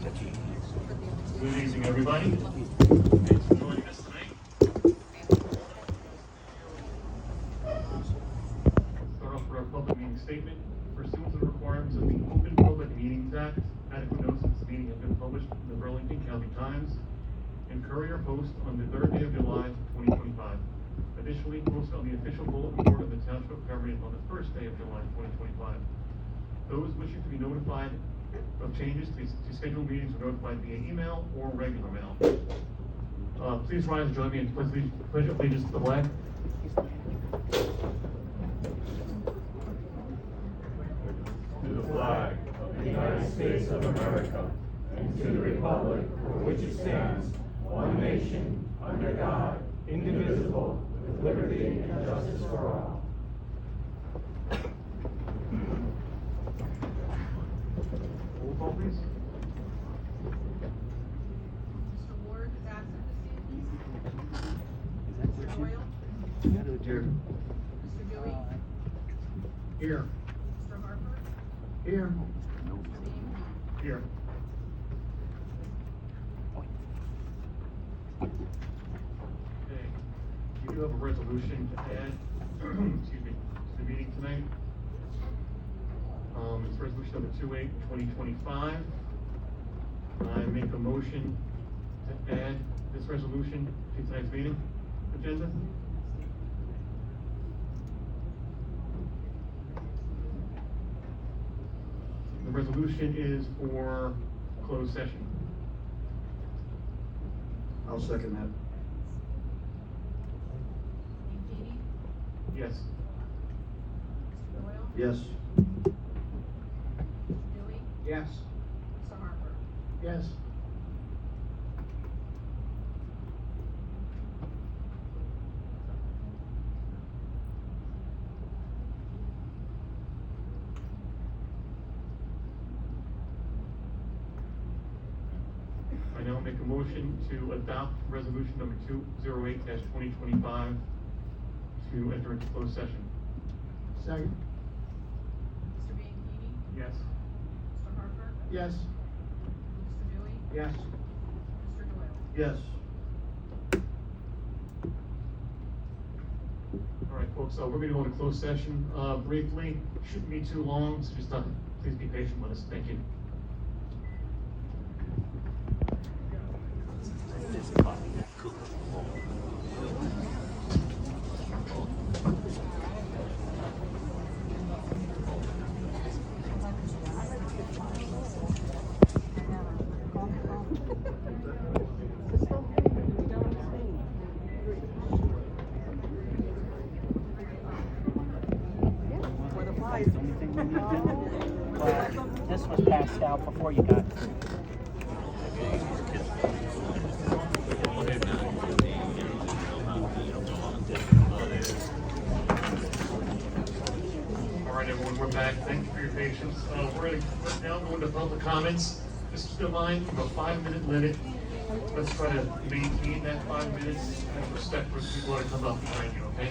Good evening, everybody. Thanks for joining us tonight. Start off with our public meeting statement. Pursuant to the requirements of the Open Public Meetings Act, adequate notice of this meeting has been published in the Burlington County Times and Courier Post on the 3rd day of July, 2025. Additionally, posted on the official bulletin board of the Township of Pemberton on the 1st day of July, 2025. Those wishing to be notified of changes to scheduled meetings are notified via email or regular mail. Please rise and join me in pledge of allegiance to the flag. To the flag of the United States of America and to the republic for which it stands, one nation, under God, indivisible, with liberty and justice for all. Roll call, please. Mr. Ward is absent this evening. Mr. Doyle. Here. Mr. Dewey. Here. Mr. Harper. Here. Mr. Bean. Here. Okay, we do have a resolution to add, excuse me, to the meeting tonight. It's resolution number 28-2025. I make a motion to add this resolution to tonight's meeting agenda. The resolution is for closed session. I'll second that. Bean. Yes. Mr. Doyle. Yes. Mr. Dewey. Yes. Mr. Harper. Yes. I now make a motion to adopt resolution number 208-2025 to enter into closed session. Second. Mr. Bean. Yes. Mr. Harper. Yes. Mr. Dewey. Yes. Mr. Doyle. Yes. All right, folks, we're going to go into closed session briefly. Shouldn't be too long, so just please be patient with us. Thank you. But this was passed out before you got here. All right, everyone, we're back. Thank you for your patience. We're now going to public comments. Just keep in mind, we have a 5-minute limit. Let's try to maintain that 5 minutes and respect for people that come up behind you, okay?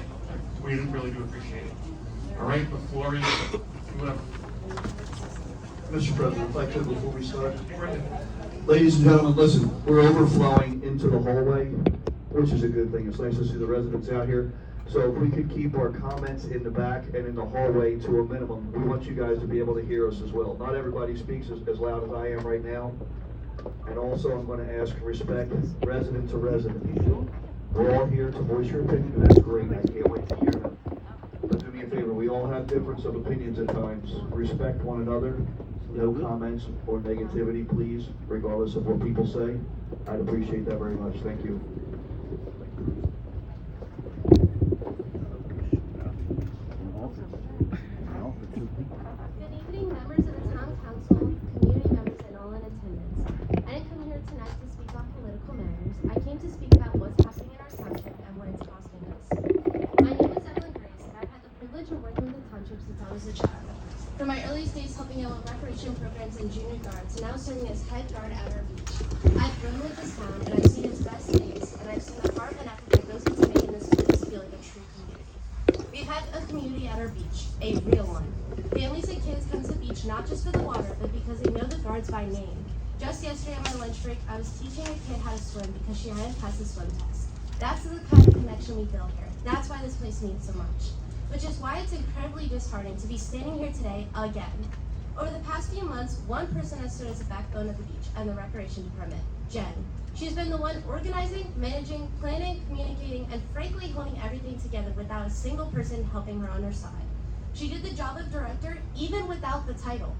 We really do appreciate it. All right, the floor is whoever. Mr. President, if I could, before we start. Go ahead. Ladies and gentlemen, listen, we're overflowing into the hallway, which is a good thing. It's nice to see the residents out here. So if we could keep our comments in the back and in the hallway to a minimum, we want you guys to be able to hear us as well. Not everybody speaks as loud as I am right now. And also, I'm going to ask respect resident to resident. We're all here to voice your opinion, and that's great. I can't wait to hear them. But do me a favor, we all have difference of opinions at times. Respect one another. No comments or negativity, please, regardless of what people say. I'd appreciate that very much. Thank you. Good evening, members of the Town Council, community members, and all in attendance. I didn't come here tonight to speak on political matters. I came to speak about what's happening in our township and what it's costing us. My name is Evelyn Grace, and I've had the privilege of working with the township since I was a child. From my earliest days helping out with recreation programs and junior guards, and now serving as head guard at our beach. I've grown with this town, and I've seen its best days, and I've seen the heart and effort that goes into making this place feel like a true community. We've had a community at our beach, a real one. Families and kids come to the beach not just for the water, but because they know the guards by name. Just yesterday on my lunch break, I was teaching a kid how to swim because she hadn't passed the swim test. That's the kind of connection we build here. That's why this place means so much. Which is why it's incredibly disheartening to be standing here today again. Over the past few months, one person has stood as the backbone of the beach and the recreation department, Jen. She's been the one organizing, managing, planning, communicating, and frankly holding everything together without a single person helping her on her side. She did the job of director even without the title.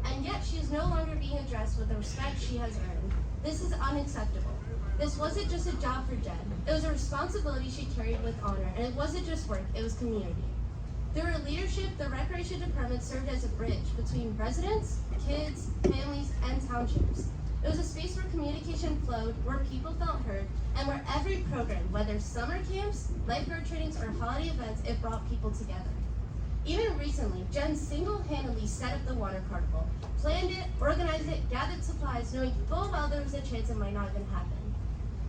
And yet she is no longer being addressed with the respect she has earned. This is unacceptable. This wasn't just a job for Jen. It was a responsibility she carried with honor, and it wasn't just work, it was community. Through her leadership, the Recreation Department served as a bridge between residents, kids, families, and townships. It was a space where communication flowed, where people felt heard, and where every program, whether summer camps, lifeguard trainings, or holiday events, it brought people together. Even recently, Jen single-handedly set up the water carnival, planned it, organized it, gathered supplies, knowing full well there was a chance it might not even happen.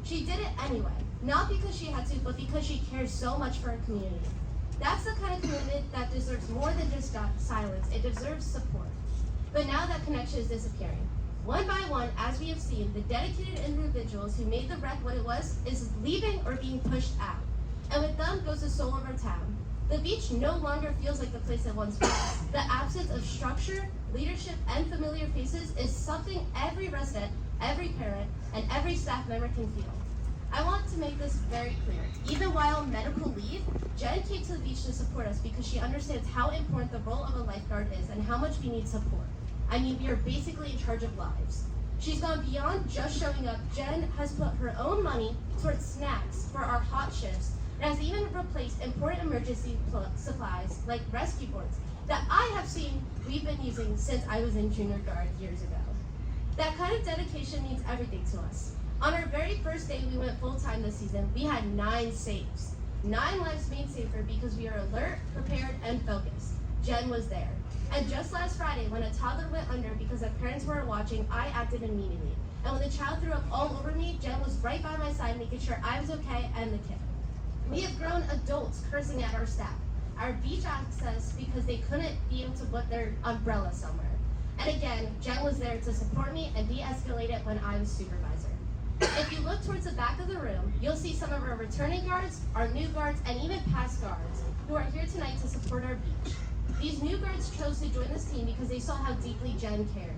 She did it anyway, not because she had to, but because she cares so much for her community. That's the kind of commitment that deserves more than just silence. It deserves support. But now that connection is disappearing. One by one, as we have seen, the dedicated individuals who made the rec what it was is leaving or being pushed out. And with them goes the soul of our town. The beach no longer feels like the place it once was. The absence of structure, leadership, and familiar faces is something every resident, every parent, and every staff member can feel. I want to make this very clear. Even while on medical leave, Jen came to the beach to support us because she understands how important the role of a lifeguard is and how much we need support. I mean, we are basically in charge of lives. She's gone beyond just showing up. Jen has put her own money towards snacks for our hot shifts and has even replaced important emergency supplies like rescue boards that I have seen we've been using since I was in junior guard years ago. That kind of dedication means everything to us. On our very first day we went full-time this season, we had 9 saves. 9 lives made safer because we are alert, prepared, and focused. Jen was there. And just last Friday, when a toddler went under because their parents weren't watching, I acted immediately. And when the child threw up all over me, Jen was right by my side making sure I was okay and the kid. We have grown adults cursing at our staff, our beach access because they couldn't be able to put their umbrella somewhere. And again, Jen was there to support me and de-escalate it when I was supervisor. If you look towards the back of the room, you'll see some of our returning guards, our new guards, and even past guards who are here tonight to support our beach. These new guards chose to join this team because they saw how deeply Jen cared.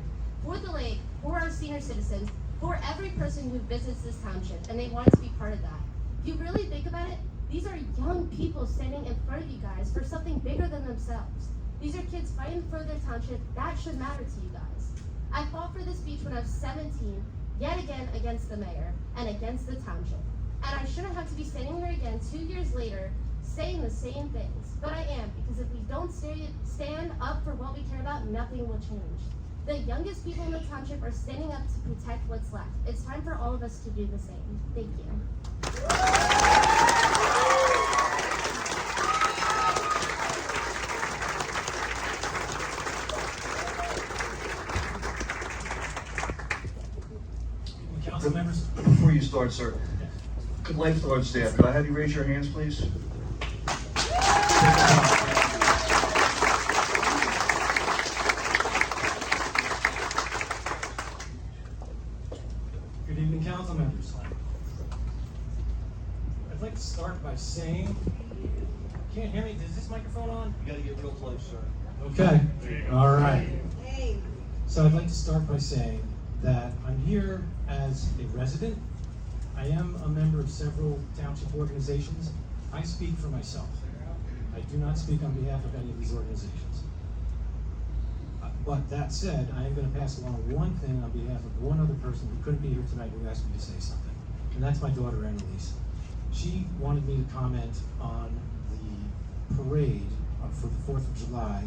For the lake, for our senior citizens, for every person who visits this township, and they wanted to be part of that. If you really think about it, these are young people standing in front of you guys for something bigger than themselves. These are kids fighting for their township. That should matter to you guys. I fought for this beach when I was 17, yet again against the mayor and against the township. And I shouldn't have to be standing here again 2 years later saying the same things. But I am, because if we don't stand up for what we care about, nothing will change. The youngest people in the township are standing up to protect what's left. It's time for all of us to do the same. Thank you. Council members? Before you start, sir, good lifeguard staff, could I have you raise your hands, please? Good evening, council members. I'd like to start by saying, can't hear me, is this microphone on? You gotta get real close, sir. Okay, all right. So I'd like to start by saying that I'm here as a resident. I am a member of several township organizations. I speak for myself. I do not speak on behalf of any of these organizations. But that said, I am going to pass along one thing on behalf of one other person who couldn't be here tonight who asked me to say something. And that's my daughter, Annalise. She wanted me to comment on the parade for the 4th of July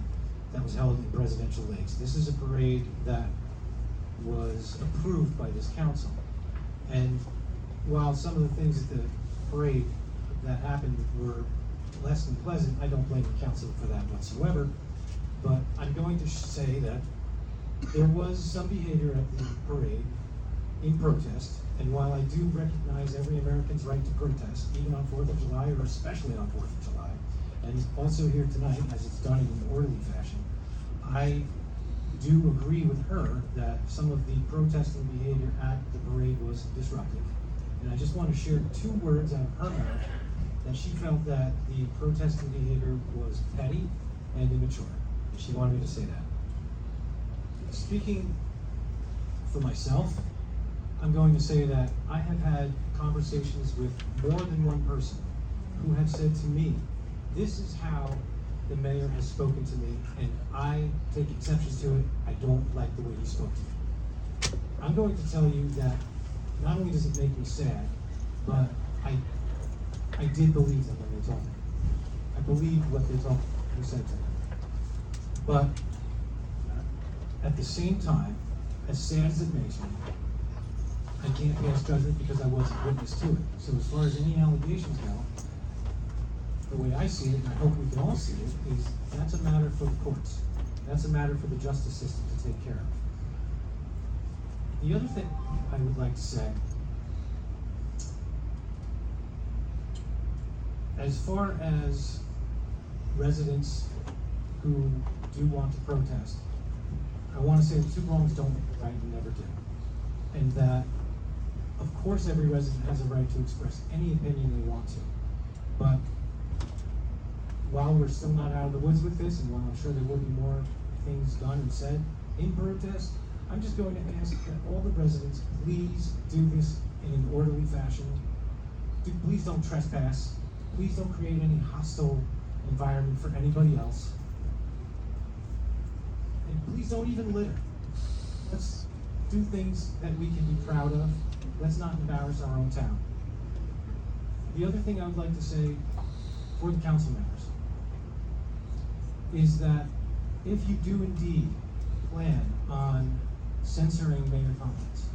that was held in Presidential Lakes. This is a parade that was approved by this council. And while some of the things at the parade that happened were less than pleasant, I don't blame the council for that whatsoever. But I'm going to say that there was some behavior at the parade in protest. And while I do recognize every American's right to protest, even on 4th of July, or especially on 4th of July, and also here tonight, as it's done in an orderly fashion, I do agree with her that some of the protesting behavior at the parade was disruptive. And I just want to share 2 words out of her mouth that she felt that the protesting behavior was petty and immature. She wanted me to say that. Speaking for myself, I'm going to say that I have had conversations with more than one person who have said to me, this is how the mayor has spoken to me, and I take exception to it. I don't like the way he spoke to me. I'm going to tell you that not only does it make me sad, but I did believe them when they told me. I believed what they told me, who said to me. But at the same time, as sad as it makes me, I can't pass judgment because I wasn't witness to it. So as far as any allegations go, the way I see it, and I hope we can all see it, is that's a matter for the courts. That's a matter for the justice system to take care of. The other thing I would like to say, as far as residents who do want to protest, I want to say that 2 wrongs don't make a right and never do. And that, of course, every resident has a right to express any opinion they want to. But while we're still not out of the woods with this, and while I'm sure there will be more things done and said in protest, I'm just going to ask that all the residents please do this in an orderly fashion. Please don't trespass. Please don't create any hostile environment for anybody else. And please don't even litter. Let's do things that we can be proud of. Let's not embarrass our own town. The other thing I would like to say for the council members is that if you do indeed plan on censoring mayor comments,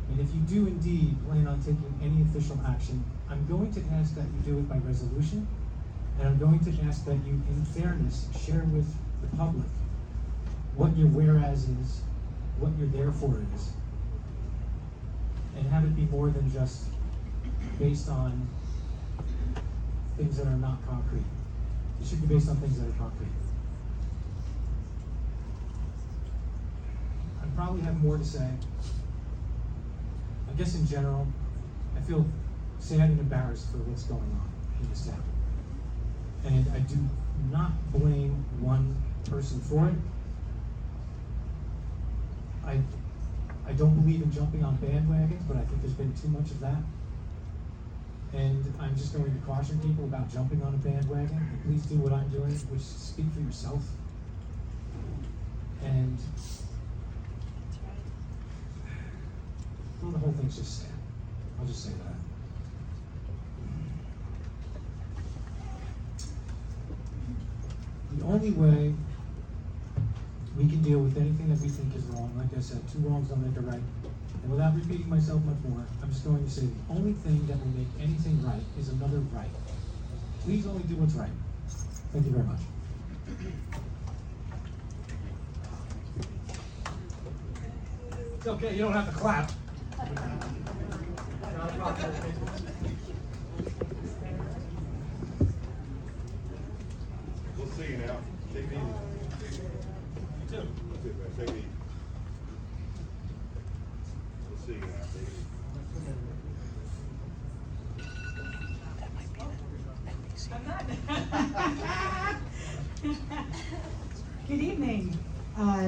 and if you do indeed plan on taking any official action, I'm going to ask that you do it by resolution, and I'm going to ask that you, in fairness, share with the public what your whereas is, what your therefore is, and have it be more than just based on things that are not concrete. It should be based on things that are concrete. I probably have more to say. I guess in general, I feel sad and embarrassed for what's going on in this town. And I do not blame one person for it. I don't believe in jumping on bandwagons, but I think there's been too much of that. And I'm just going to caution people about jumping on a bandwagon. And please do what I'm doing, which is speak for yourself. And well, the whole thing's just sad. I'll just say that. The only way we can deal with anything that we think is wrong, like I said, 2 wrongs don't make a right. And without repeating myself much more, I'm just going to say the only thing that will make anything right is another right. Please only do what's right. Thank you very much. It's okay, you don't have to clap. We'll see you now. Take it easy. You too. That's it, man. Take it easy. We'll see you now. Take it easy. Good evening,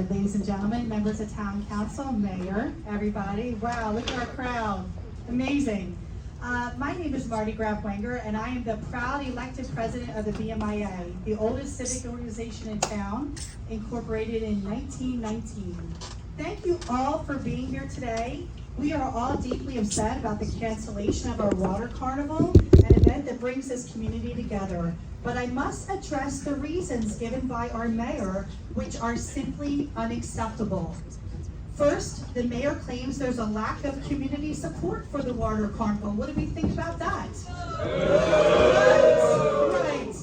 ladies and gentlemen, members of town council, mayor, everybody. Wow, look at our crowd. Amazing. My name is Marty Graf-Wenger, and I am the proud elected president of the BMIA, the oldest civic organization in town, incorporated in 1919. Thank you all for being here today. We are all deeply upset about the cancellation of our water carnival, an event that brings this community together. But I must address the reasons given by our mayor, which are simply unacceptable. First, the mayor claims there's a lack of community support for the water carnival. What do we think about that? Right.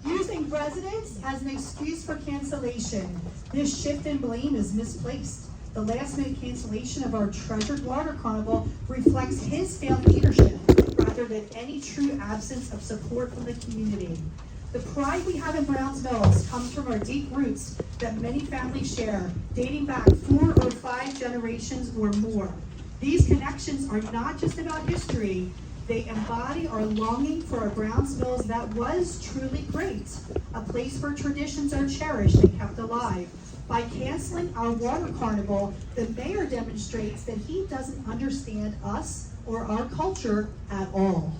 Using residents as an excuse for cancellation. This shift in blame is misplaced. The last-minute cancellation of our treasured water carnival reflects his failed leadership rather than any true absence of support from the community. The pride we have in Browns Mills comes from our deep roots that many families share, dating back 4 or 5 generations or more. These connections are not just about history, they embody our longing for a Browns Mills that was truly great, a place where traditions are cherished and kept alive. By canceling our water carnival, the mayor demonstrates that he doesn't understand us or our culture at all.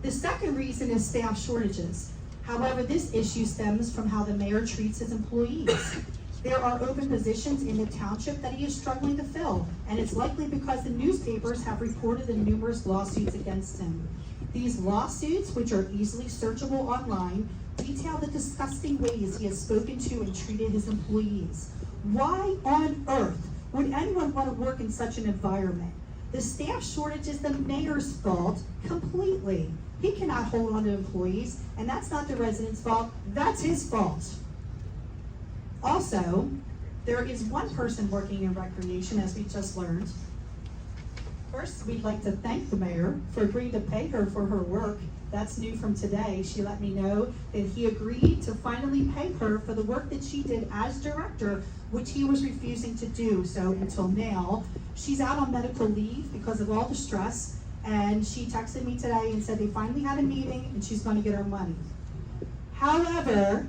The second reason is staff shortages. However, this issue stems from how the mayor treats his employees. There are open positions in the township that he is struggling to fill, and it's likely because the newspapers have reported the numerous lawsuits against him. These lawsuits, which are easily searchable online, detail the disgusting ways he has spoken to and treated his employees. Why on earth would anyone want to work in such an environment? The staff shortage is the mayor's fault completely. He cannot hold on to employees, and that's not the residents' fault, that's his fault. Also, there is one person working in recreation, as we just learned. First, we'd like to thank the mayor for agreeing to pay her for her work. That's new from today. She let me know that he agreed to finally pay her for the work that she did as director, which he was refusing to do. So until now, she's out on medical leave because of all the stress, and she texted me today and said they finally had a meeting and she's going to get her money. However,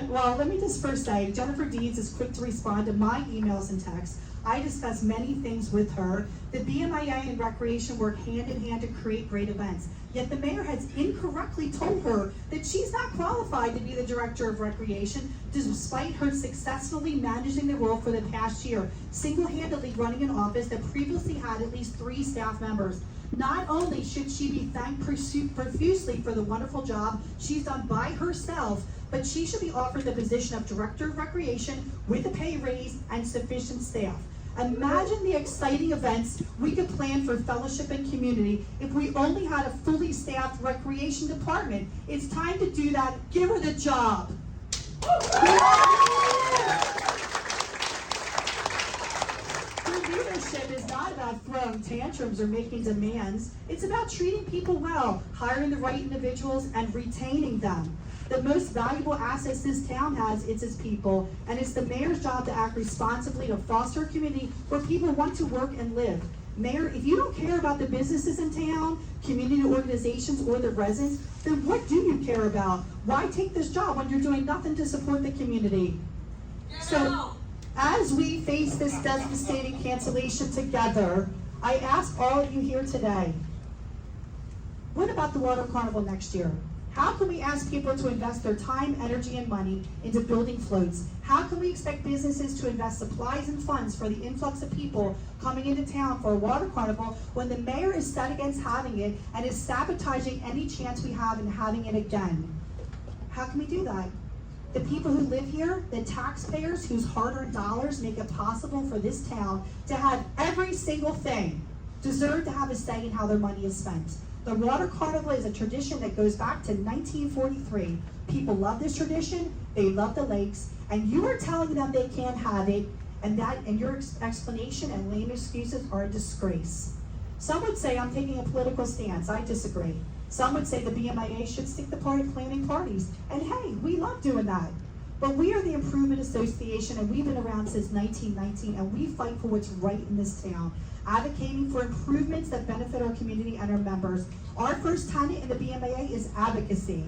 well, let me just first say, Jennifer Deeds is quick to respond to my emails and texts. I discuss many things with her. The BMIA and Recreation work hand in hand to create great events. Yet the mayor has incorrectly told her that she's not qualified to be the director of Recreation, despite her successfully managing the role for the past year, single-handedly running an office that previously had at least 3 staff members. Not only should she be thanked profusely for the wonderful job she's done by herself, but she should be offered the position of Director of Recreation with a pay raise and sufficient staff. Imagine the exciting events we could plan for fellowship and community if we only had a fully staffed recreation department. It's time to do that. Give her the job. Her leadership is not about throwing tantrums or making demands. It's about treating people well, hiring the right individuals, and retaining them. The most valuable assets this town has is its people, and it's the mayor's job to act responsibly to foster a community where people want to work and live. Mayor, if you don't care about the businesses in town, community organizations, or the residents, then what do you care about? Why take this job when you're doing nothing to support the community? So, as we face this devastating cancellation together, I ask all of you here today, what about the Water Carnival next year? How can we ask people to invest their time, energy, and money into building floats? How can we expect businesses to invest supplies and funds for the influx of people coming into town for a water carnival when the mayor is set against having it and is sabotaging any chance we have in having it again? How can we do that? The people who live here, the taxpayers whose hard-earned dollars make it possible for this town to have every single thing, deserve to have a say in how their money is spent. The Water Carnival is a tradition that goes back to 1943. People love this tradition, they love the lakes, and you are telling them they can't have it, and your explanation and lame excuses are a disgrace. Some would say I'm taking a political stance. I disagree. Some would say the BMIA should stick to planning parties, and hey, we love doing that. But we are the Improvement Association, and we've been around since 1919, and we fight for what's right in this town, advocating for improvements that benefit our community and our members. Our first tenet in the BMIA is advocacy.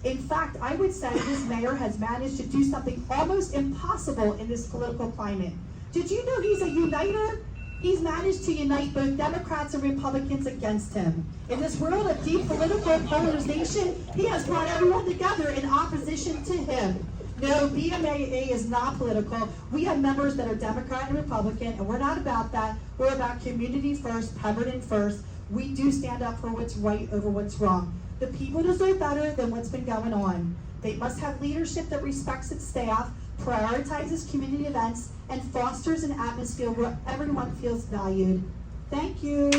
In fact, I would say this mayor has managed to do something almost impossible in this political climate. Did you know he's a uniter? He's managed to unite both Democrats and Republicans against him. In this world of deep political polarization, he has brought everyone together in opposition to him. No, BMAA is not political. We have members that are Democrat and Republican, and we're not about that. We're about community first, Pemberton first. We do stand up for what's right over what's wrong. The people deserve better than what's been going on. They must have leadership that respects its staff, prioritizes community events, and fosters an atmosphere where everyone feels valued. Thank you.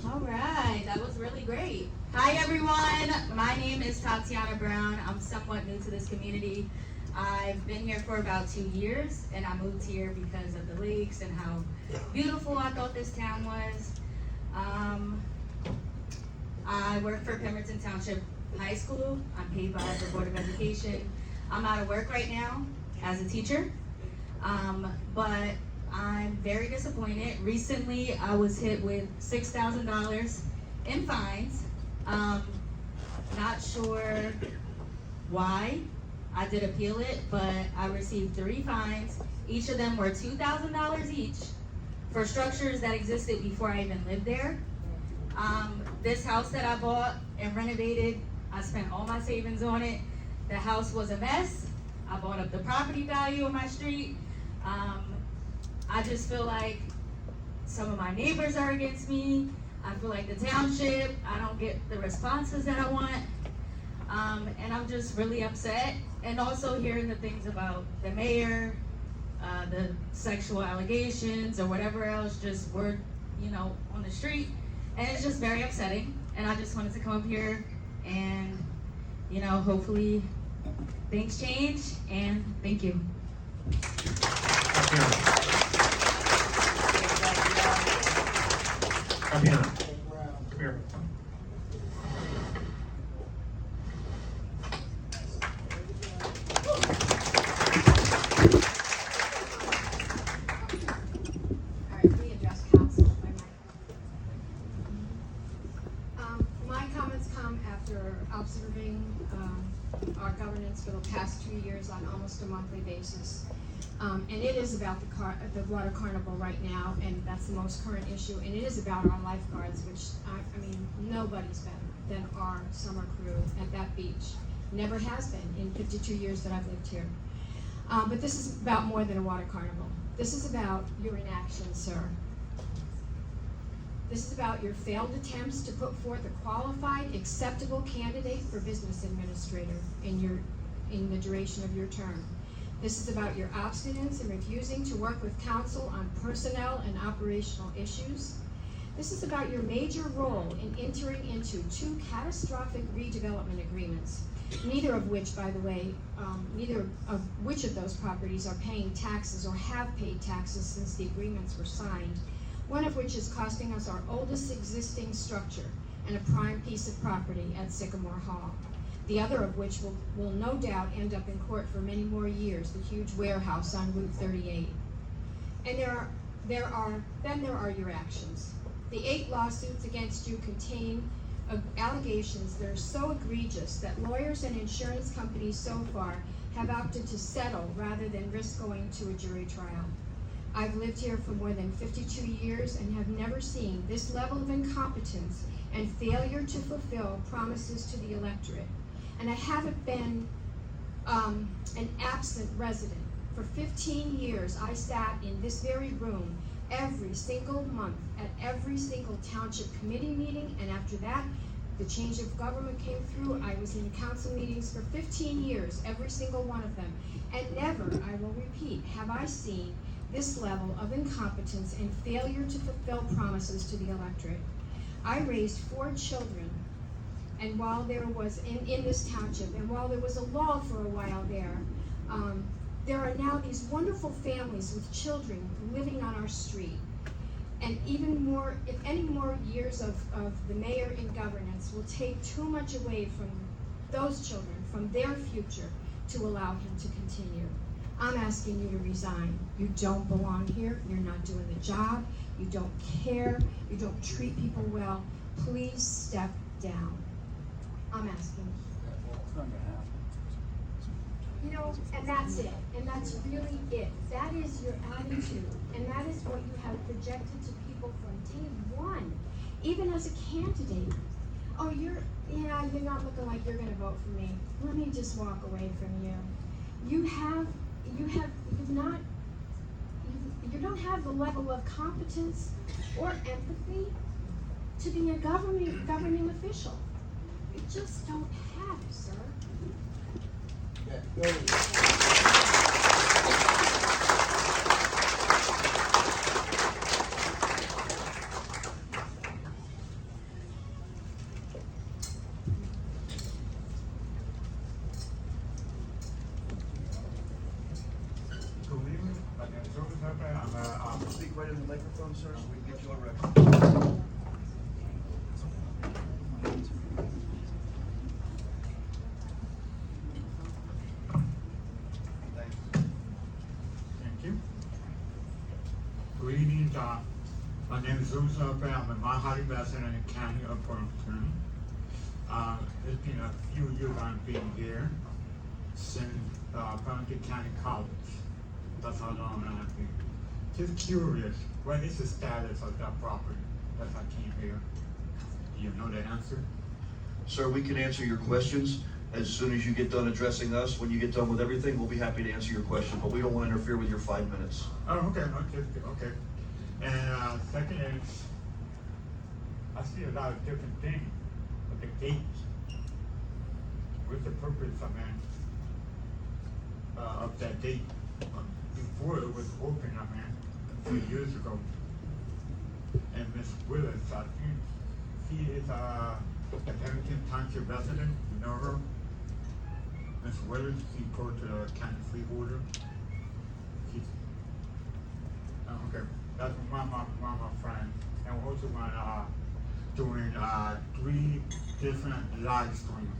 All right, that was really great. Hi everyone, my name is Tatiana Brown. I'm somewhat new to this community. I've been here for about 2 years and I moved here because of the lakes and how beautiful I thought this town was. I work for Pemberton Township High School. I'm paid by the Board of Education. I'm out of work right now as a teacher, but I'm very disappointed. Recently, I was hit with $6,000 in fines. Not sure why. I did appeal it, but I received 3 fines. Each of them were $2,000 each for structures that existed before I even lived there. This house that I bought and renovated, I spent all my savings on it. The house was a mess. I bought up the property value of my street. I just feel like some of my neighbors are against me. I feel like the township, I don't get the responses that I want. And I'm just really upset. And also hearing the things about the mayor, the sexual allegations or whatever else, just word, on the street. And it's just very upsetting. And I just wanted to come up here and, hopefully things change. And thank you. Tatiana, come here. Alright, we address council by my comments come after observing our governance for the past 2 years on almost a monthly basis. And it is about the water carnival right now, and that's the most current issue, and it is about our lifeguards, which, I mean, nobody's better than our summer crew at that beach. Never has been in 52 years that I've lived here. But this is about more than a water carnival. This is about your inaction, sir. This is about your failed attempts to put forth a qualified, acceptable candidate for business administrator in the duration of your term. This is about your obstinance in refusing to work with council on personnel and operational issues. This is about your major role in entering into 2 catastrophic redevelopment agreements, neither of which, by the way, neither of which of those properties are paying taxes or have paid taxes since the agreements were signed, one of which is costing us our oldest existing structure and a prime piece of property at Sycamore Hall. The other of which will no doubt end up in court for many more years, the huge warehouse on Route 38. And there are your actions. The 8 lawsuits against you contain allegations that are so egregious that lawyers and insurance companies so far have opted to settle rather than risk going to a jury trial. I've lived here for more than 52 years and have never seen this level of incompetence and failure to fulfill promises to the electorate. And I haven't been an absent resident. For 15 years, I sat in this very room every single month at every single township committee meeting, and after that, the change of government came through. I was in council meetings for 15 years, every single one of them. And never, I will repeat, have I seen this level of incompetence and failure to fulfill promises to the electorate. I raised 4 children. And while there was, in this township, and while there was a lull for a while there are now these wonderful families with children living on our street. And even more, if any more years of the mayor in governance will take too much away from those children, from their future, to allow him to continue. I'm asking you to resign. You don't belong here. You're not doing the job. You don't care. You don't treat people well. Please step down. I'm asking. And that's it. And that's really it. That is your attitude. And that is what you have projected to people from day one, even as a candidate. Oh, you're not looking like you're gonna vote for me. Let me just walk away from you. You don't have the level of competence or empathy to be a governing official. You just don't have it, sir. Speak right in the microphone, sir, so we can get you on record. Thank you. Good evening, my name is Louis Lopez. I'm a Mount Holly resident in the county of Pemberton. It's been a few years I've been here since Pemberton County College. That's how long I've been. Just curious, what is the status of that property that I came here? Do you know the answer? Sir, we can answer your questions as soon as you get done addressing us. When you get done with everything, we'll be happy to answer your question, but we don't want to interfere with your 5 minutes. Oh, okay. And second is, I see a lot of different things with the gates. What's the purpose of that gate? Before it was open, a few years ago. And Miss Willis, I think she is a Pemberton Township resident. You know her? Miss Willis, she goes to the county freeholder. She's okay. That's one of my friends. And we also doing 3 different live streams.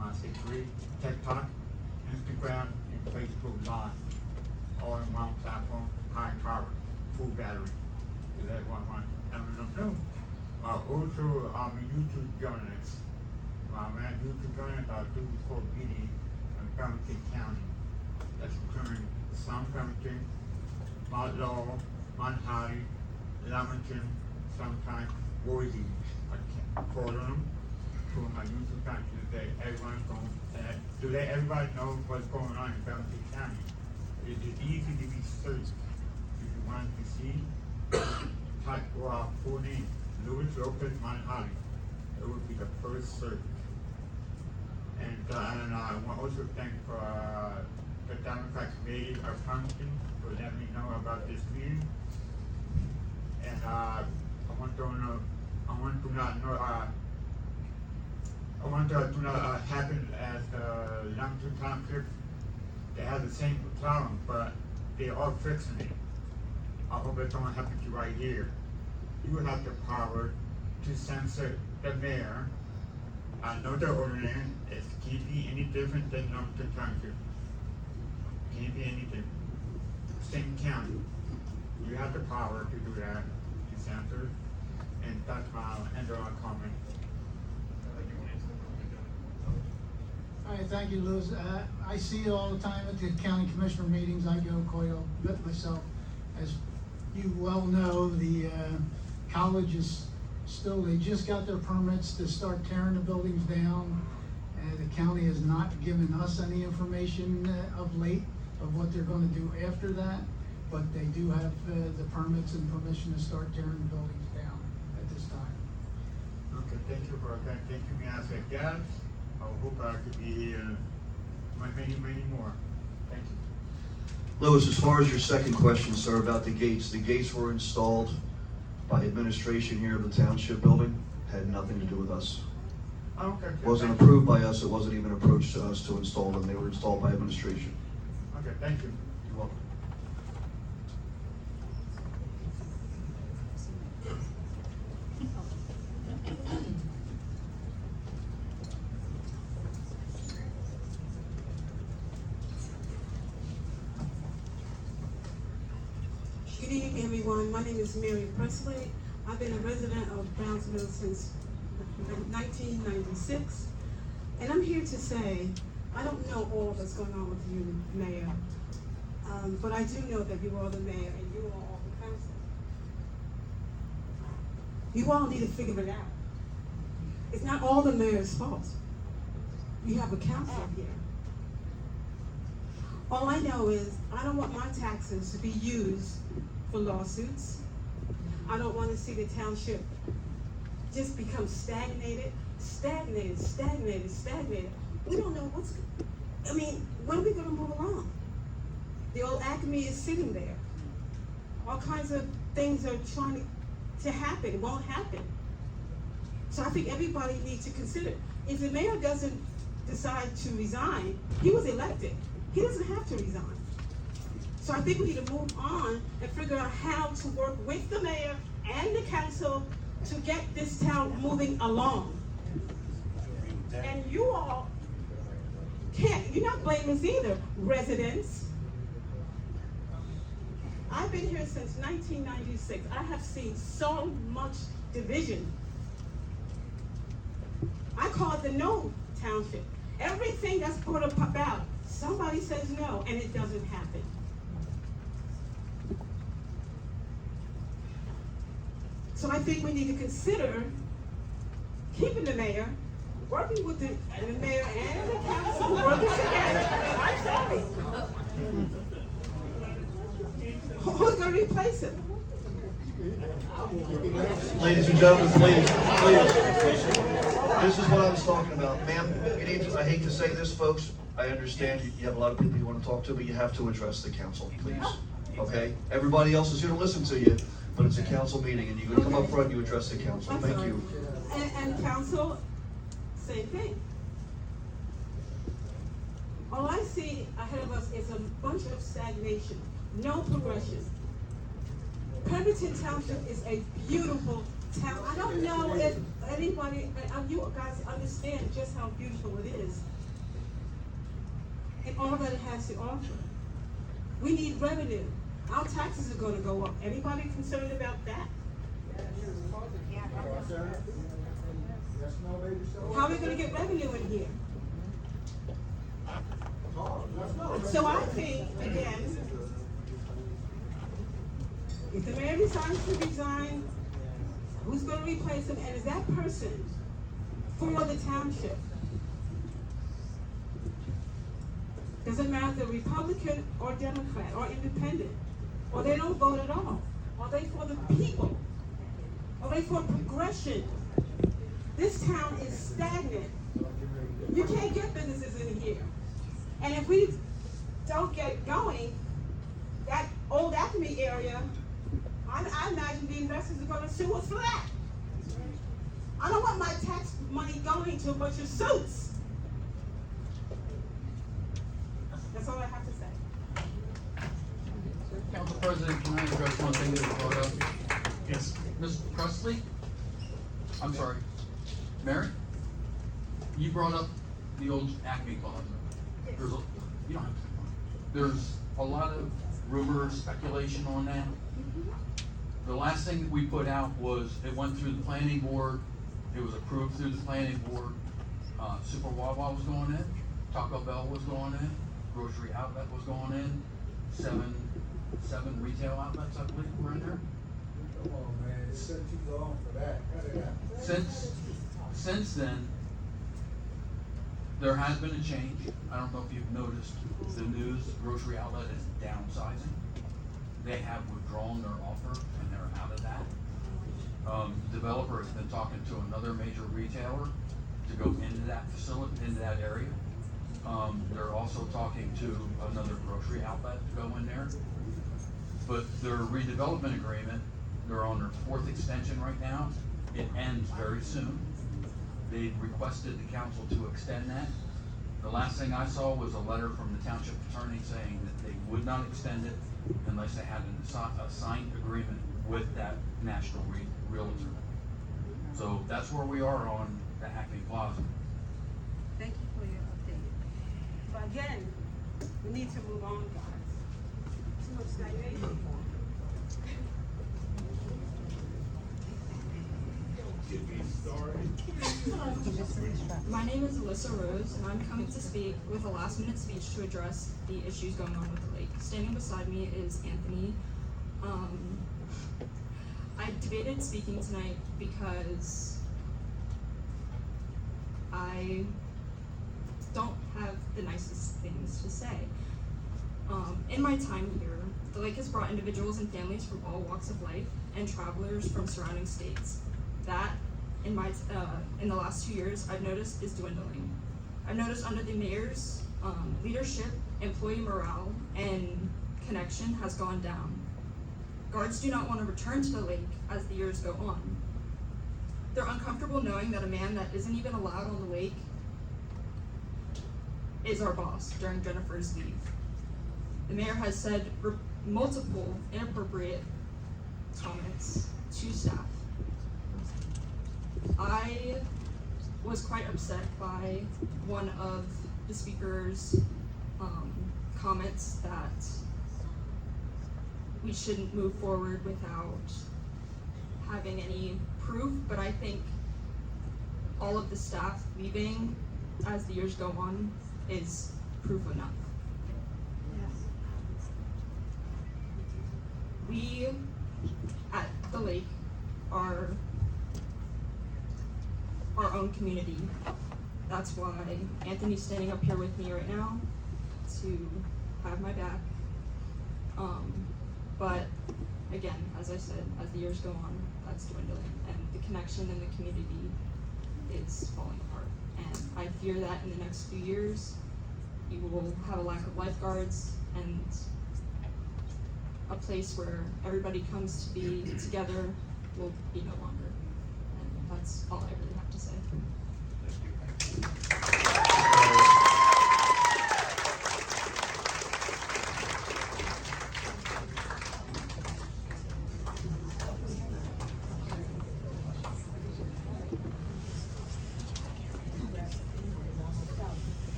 I say 3: TikTok, Instagram, and Facebook Live. All in one platform, high power, full battery. Is that what I don't know? Also, I'm a YouTube journalist. I'm a YouTube journalist. I do record videos in Pemberton County. That's occurring South Pemberton, Mount Laurel, Mount Holly, Lamington, sometimes Boise. I can't call them to my YouTube channel today. Everyone's going to let everybody know what's going on in Pemberton County. It is easy to be searched. If you want to see, type full name, Louis Lopez Mount Holly. It would be the first search. And I want to also thank the Democrat Committee of Pemberton for letting me know about this meeting. And I want to do not happen as the Lamington Township. They have the same problem, but they're all fixing it. I hope it don't happen to you right here. You have the power to censor the mayor. I know the ordinance can't be any different than Lamington Township. Can't be anything. Same county. You have the power to do that, to censor, and that's my end of my comment. All right, thank you, Liz. I see you all the time at the county commissioner meetings. I go quite a bit myself. As you well know, the college is still, they just got their permits to start tearing the buildings down. The county has not given us any information of late of what they're going to do after that, but they do have the permits and permission to start tearing the buildings down at this time. Okay, thank you for that. Thank you, Mr. Gads. I hope I could be here many more. Thank you. Louis, as far as your second question, sir, about the gates were installed by administration here of the township building, had nothing to do with us. Okay. Wasn't approved by us, it wasn't even approached to us to install them, they were installed by administration. Okay, thank you. You're welcome. Good evening, everyone. My name is Mary Presley. I've been a resident of Brownsville since 1996. And I'm here to say, I don't know all that's going on with you, Mayor. But I do know that you are the mayor and you are all the council. You all need to figure it out. It's not all the mayor's fault. You have a council here. All I know is I don't want my taxes to be used for lawsuits. I don't want to see the township just become stagnated. We don't know when are we going to move along? The old Acme is sitting there. All kinds of things are trying to happen. It won't happen. So I think everybody needs to consider, if the mayor doesn't decide to resign, he was elected. He doesn't have to resign. So I think we need to move on and figure out how to work with the mayor and the council to get this town moving along. And you all can't, you're not blameless either, residents. I've been here since 1996. I have seen so much division. I call it the no township. Everything that's brought about, somebody says no, and it doesn't happen. So I think we need to consider keeping the mayor, working with the mayor and the council, working together. I'm sorry. Who's gonna replace him? Ladies and gentlemen, please. This is what I was talking about. Ma'am, you need to, I hate to say this, folks, I understand you have a lot of people you want to talk to, but you have to address the council, please. Okay? Everybody else is here to listen to you, but it's a council meeting, and you're gonna come up front, you address the council. I'm Thank sorry. you. And council, same thing. All I see ahead of us is a bunch of stagnation, no progression. Pemberton Township is a beautiful town. I don't know if anybody, you guys understand just how beautiful it is. And all that it has to offer. We need revenue. Our taxes are gonna go up. Anybody concerned about that? How are we gonna get revenue in here? So I think, again, if the mayor decides to resign, who's gonna replace him, and is that person for the township? Doesn't matter if they're Republican or Democrat or independent, or they don't vote at all. Are they for the people? Are they for progression? This town is stagnant. You can't get businesses in here. And if we don't get going, that old Acme area, I imagine the investors are gonna sue us for that. I don't want my tax money going to a bunch of suits. That's all I have to say. Council President, can I address one thing that you brought up? Yes. Ms. Presley? I'm sorry. Mary? You brought up the old Acme Plaza. There's a, you don't have to. There's a lot of rumor, speculation on that. The last thing that we put out was, it went through the planning board, it was approved through the planning board. Super Wawa was going in, Taco Bell was going in, grocery outlet was going in, seven retail outlets, I believe, were in there. Come on, man, it's set too long for that. Cut it out. Since then, there has been a change. I don't know if you've noticed, the news grocery outlet is downsizing. They have withdrawn their offer and they're out of that. The developer has been talking to another major retailer to go into that facility, into that area. They're also talking to another grocery outlet to go in there. But their redevelopment agreement, they're on their 4th extension right now. It ends very soon. They requested the council to extend that. The last thing I saw was a letter from the township attorney saying that they would not extend it unless they had a signed agreement with that national realtor. So that's where we are on the Acme Plaza. Thank you for your update. But again, we need to move on, guys. Too much stagnation. My name is Alyssa Rose, and I'm coming to speak with a last-minute speech to address the issues going on with the lake. Standing beside me is Anthony. I debated speaking tonight because I don't have the nicest things to say. In my time here, the lake has brought individuals and families from all walks of life and travelers from surrounding states. That, in the last 2 years, I've noticed is dwindling. I've noticed under the mayor's leadership, employee morale and connection has gone down. Guards do not want to return to the lake as the years go on. They're uncomfortable knowing that a man that isn't even allowed on the lake is our boss during Jennifer's leave. the mayor has said multiple inappropriate comments to staff. I was quite upset by one of the speaker's comments that we shouldn't move forward without having any proof, but I think all of the staff leaving as the years go on is proof enough. We at the lake are our own community. That's why Anthony's standing up here with me right now to have my back. But again, as I said, as the years go on, that's dwindling, and the connection in the community is falling apart. And I fear that in the next few years, you will have a lack of lifeguards and a place where everybody comes to be together will be no longer. And that's all I really have to say.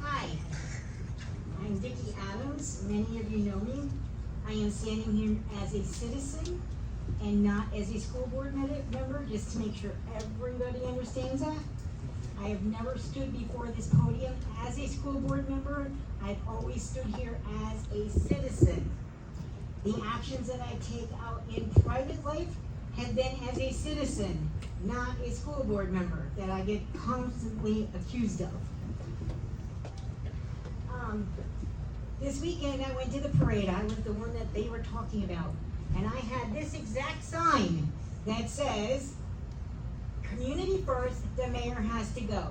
Hi, I'm Vicki Adams. Many of you know me. I am standing here as a citizen and not as a school board member, just to make sure everybody understands that. I have never stood before this podium as a school board member. I've always stood here as a citizen. The actions that I take out in private life have been as a citizen, not a school board member that I get constantly accused of. This weekend I went to the parade. I was the one that they were talking about. And I had this exact sign that says, community first, the mayor has to go.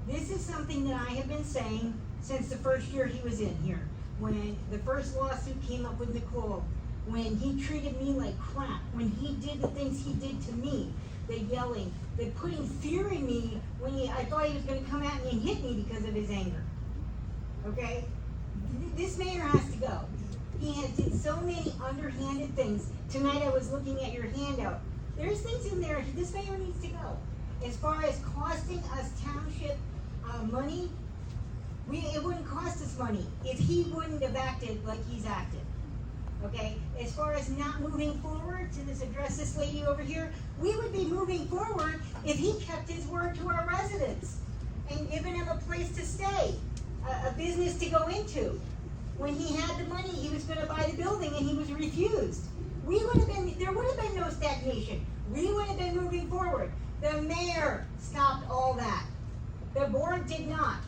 This is something that I have been saying since the first year he was in here. When the first lawsuit came up with Nicole, when he treated me like crap, when he did the things he did to me, the yelling, the putting fear in me when I thought he was gonna come at me and hit me because of his anger. Okay? This mayor has to go. He has did so many underhanded things. Tonight I was looking at your handout. There's things in there, this mayor needs to go. As far as costing us township money, it wouldn't cost us money if he wouldn't have acted like he's acted. Okay? As far as not moving forward to address this lady over here, we would be moving forward if he kept his word to our residents and given them a place to stay, a business to go into. When he had the money, he was going to buy the building and he was refused. There would have been no stagnation. We would have been moving forward. The mayor stopped all that. The board did not.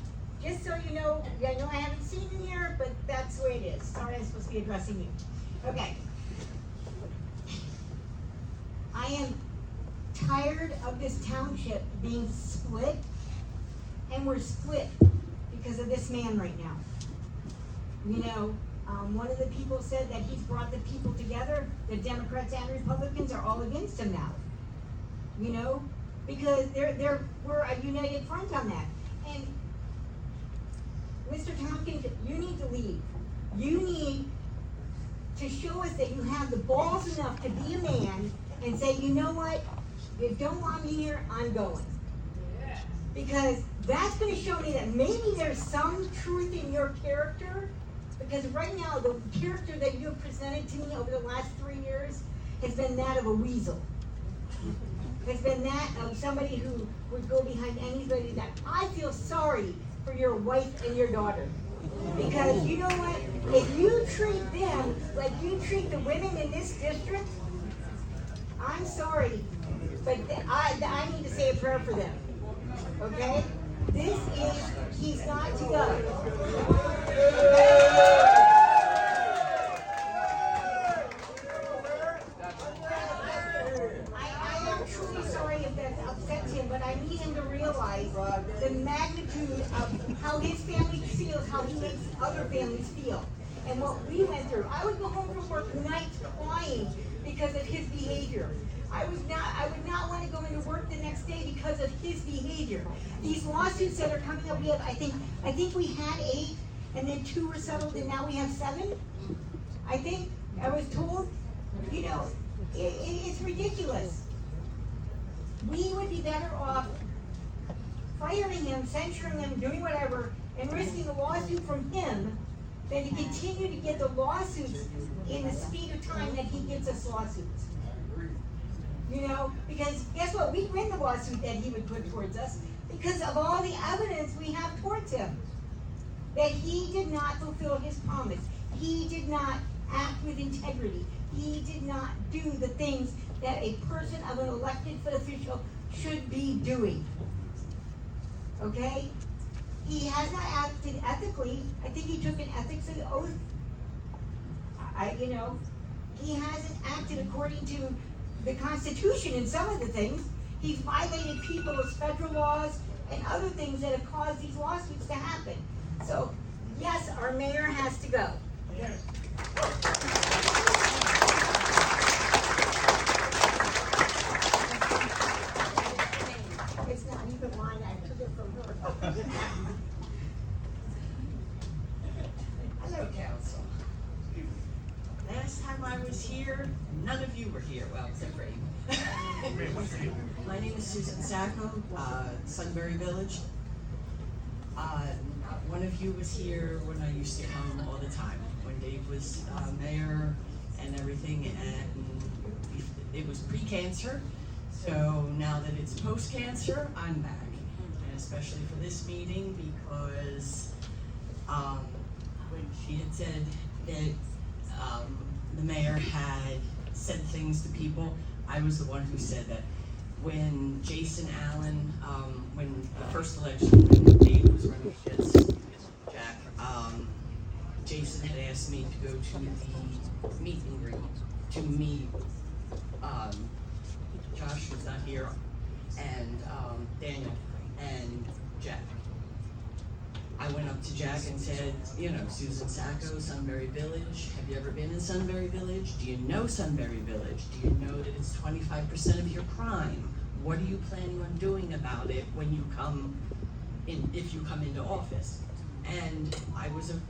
Just so you know, I know I haven't seen you here, but that's the way it is. Sorry, I'm supposed to be addressing you. Okay. I am tired of this township being split, and we're split because of this man right now. You know, one of the people said that he's brought the people together. The Democrats and Republicans are all against him now. You know, because we're a united front on that. And Mr. Tompkins, you need to leave. You need to show us that you have the balls enough to be a man and say, you know what? You don't want me here, I'm going. Because that's going to show me that maybe there's some truth in your character. Because right now, the character that you have presented to me over the last 3 years has been that of a weasel. Has been that of somebody who would go behind anybody. That I feel sorry for your wife and your daughter. Because you know what? If you treat them like you treat the women in this district, I'm sorry, but I need to say a prayer for them. Okay? He's got to go. I am truly sorry if that upsets him, but I need him to realize the magnitude of how his family feels, how he makes other families feel, and what we went through. I would go home from work nights crying because of his behavior. I would not want to go into work the next day because of his behavior. These lawsuits that are coming up, I think we had 8, and then 2 were settled, and now we have 7. I think, I was told, it's ridiculous. We would be better off firing him, censuring him, doing whatever, and risking a lawsuit from him than to continue to get the lawsuits in the speed of time that he gets us lawsuits. Because guess what? We win the lawsuit that he would put towards us because of all the evidence we have towards him. That he did not fulfill his promise. He did not act with integrity. He did not do the things that a person of an elected official should be doing. Okay? He has not acted ethically. I think he took an ethics oath. He hasn't acted according to the Constitution in some of the things. He's violated people's federal laws and other things that have caused these lawsuits to happen. So, yes, our mayor has to go. Yes. It's not even mine, I took it from her. Hello, council. Last time I was here, none of you were here. Well, except for Amy. My name is Susan Sacco, Sunbury Village. One of you was here when I used to come all the time, when Dave was mayor and everything, and it was pre-cancer. So now that it's post-cancer, I'm back, and especially for this meeting because when she had said that the mayor had said things to people, I was the one who said that. When Jason Allen, when the first election, when Dave was running against Jack, Jason had asked me to go to the meet and greet, to meet, Josh was not here, and Daniel, and Jack. I went up to Jack and said, Susan Sacco, Sunbury Village. Have you ever been in Sunbury Village? Do you know Sunbury Village? Do you know that it's 25% of your crime? What are you planning on doing about it when you come in, if you come into office? And I was a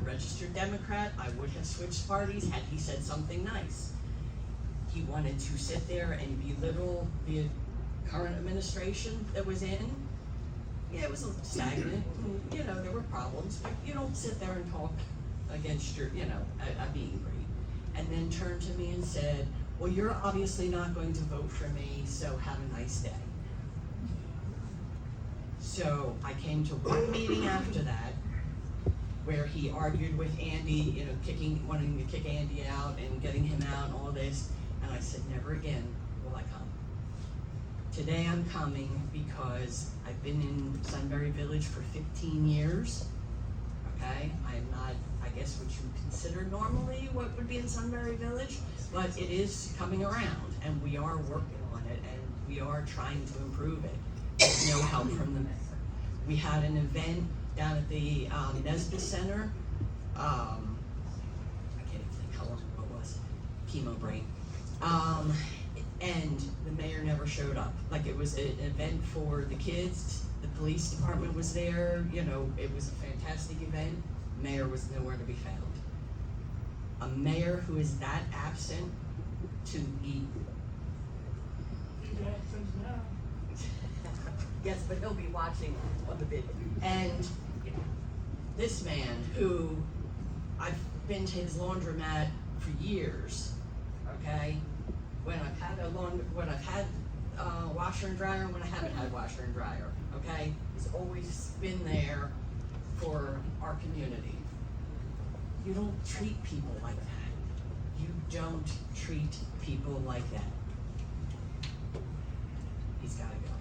registered Democrat. I would have switched parties had he said something nice. He wanted to sit there and belittle the current administration that was in. Yeah, it was a little stagnant, and, there were problems, but you don't sit there and talk against your, a meet and greet. And then turned to me and said, well, you're obviously not going to vote for me, so have a nice day. So I came to one meeting after that, where he argued with Andy, wanting to kick Andy out and getting him out and all this, and I said, never again will I come. Today I'm coming because I've been in Sunbury Village for 15 years, okay? I'm not, I guess, what you would consider normally what would be in Sunbury Village, but it is coming around, and we are working on it, and we are trying to improve it. There's no help from the mayor. We had an event down at the Nesbitt Center. I can't even think how long ago it was. Chemo brain. And the mayor never showed up. Like, it was an event for the kids. The police department was there. It was a fantastic event. Mayor was nowhere to be found. A mayor who is that absent to eat. Yes, but he'll be watching on the video. And this man, who I've been to his laundromat for years, okay? When I've had washer and dryer, and when I haven't had washer and dryer, okay? He's always been there for our community. You don't treat people like that. You don't treat people like that. He's gotta go.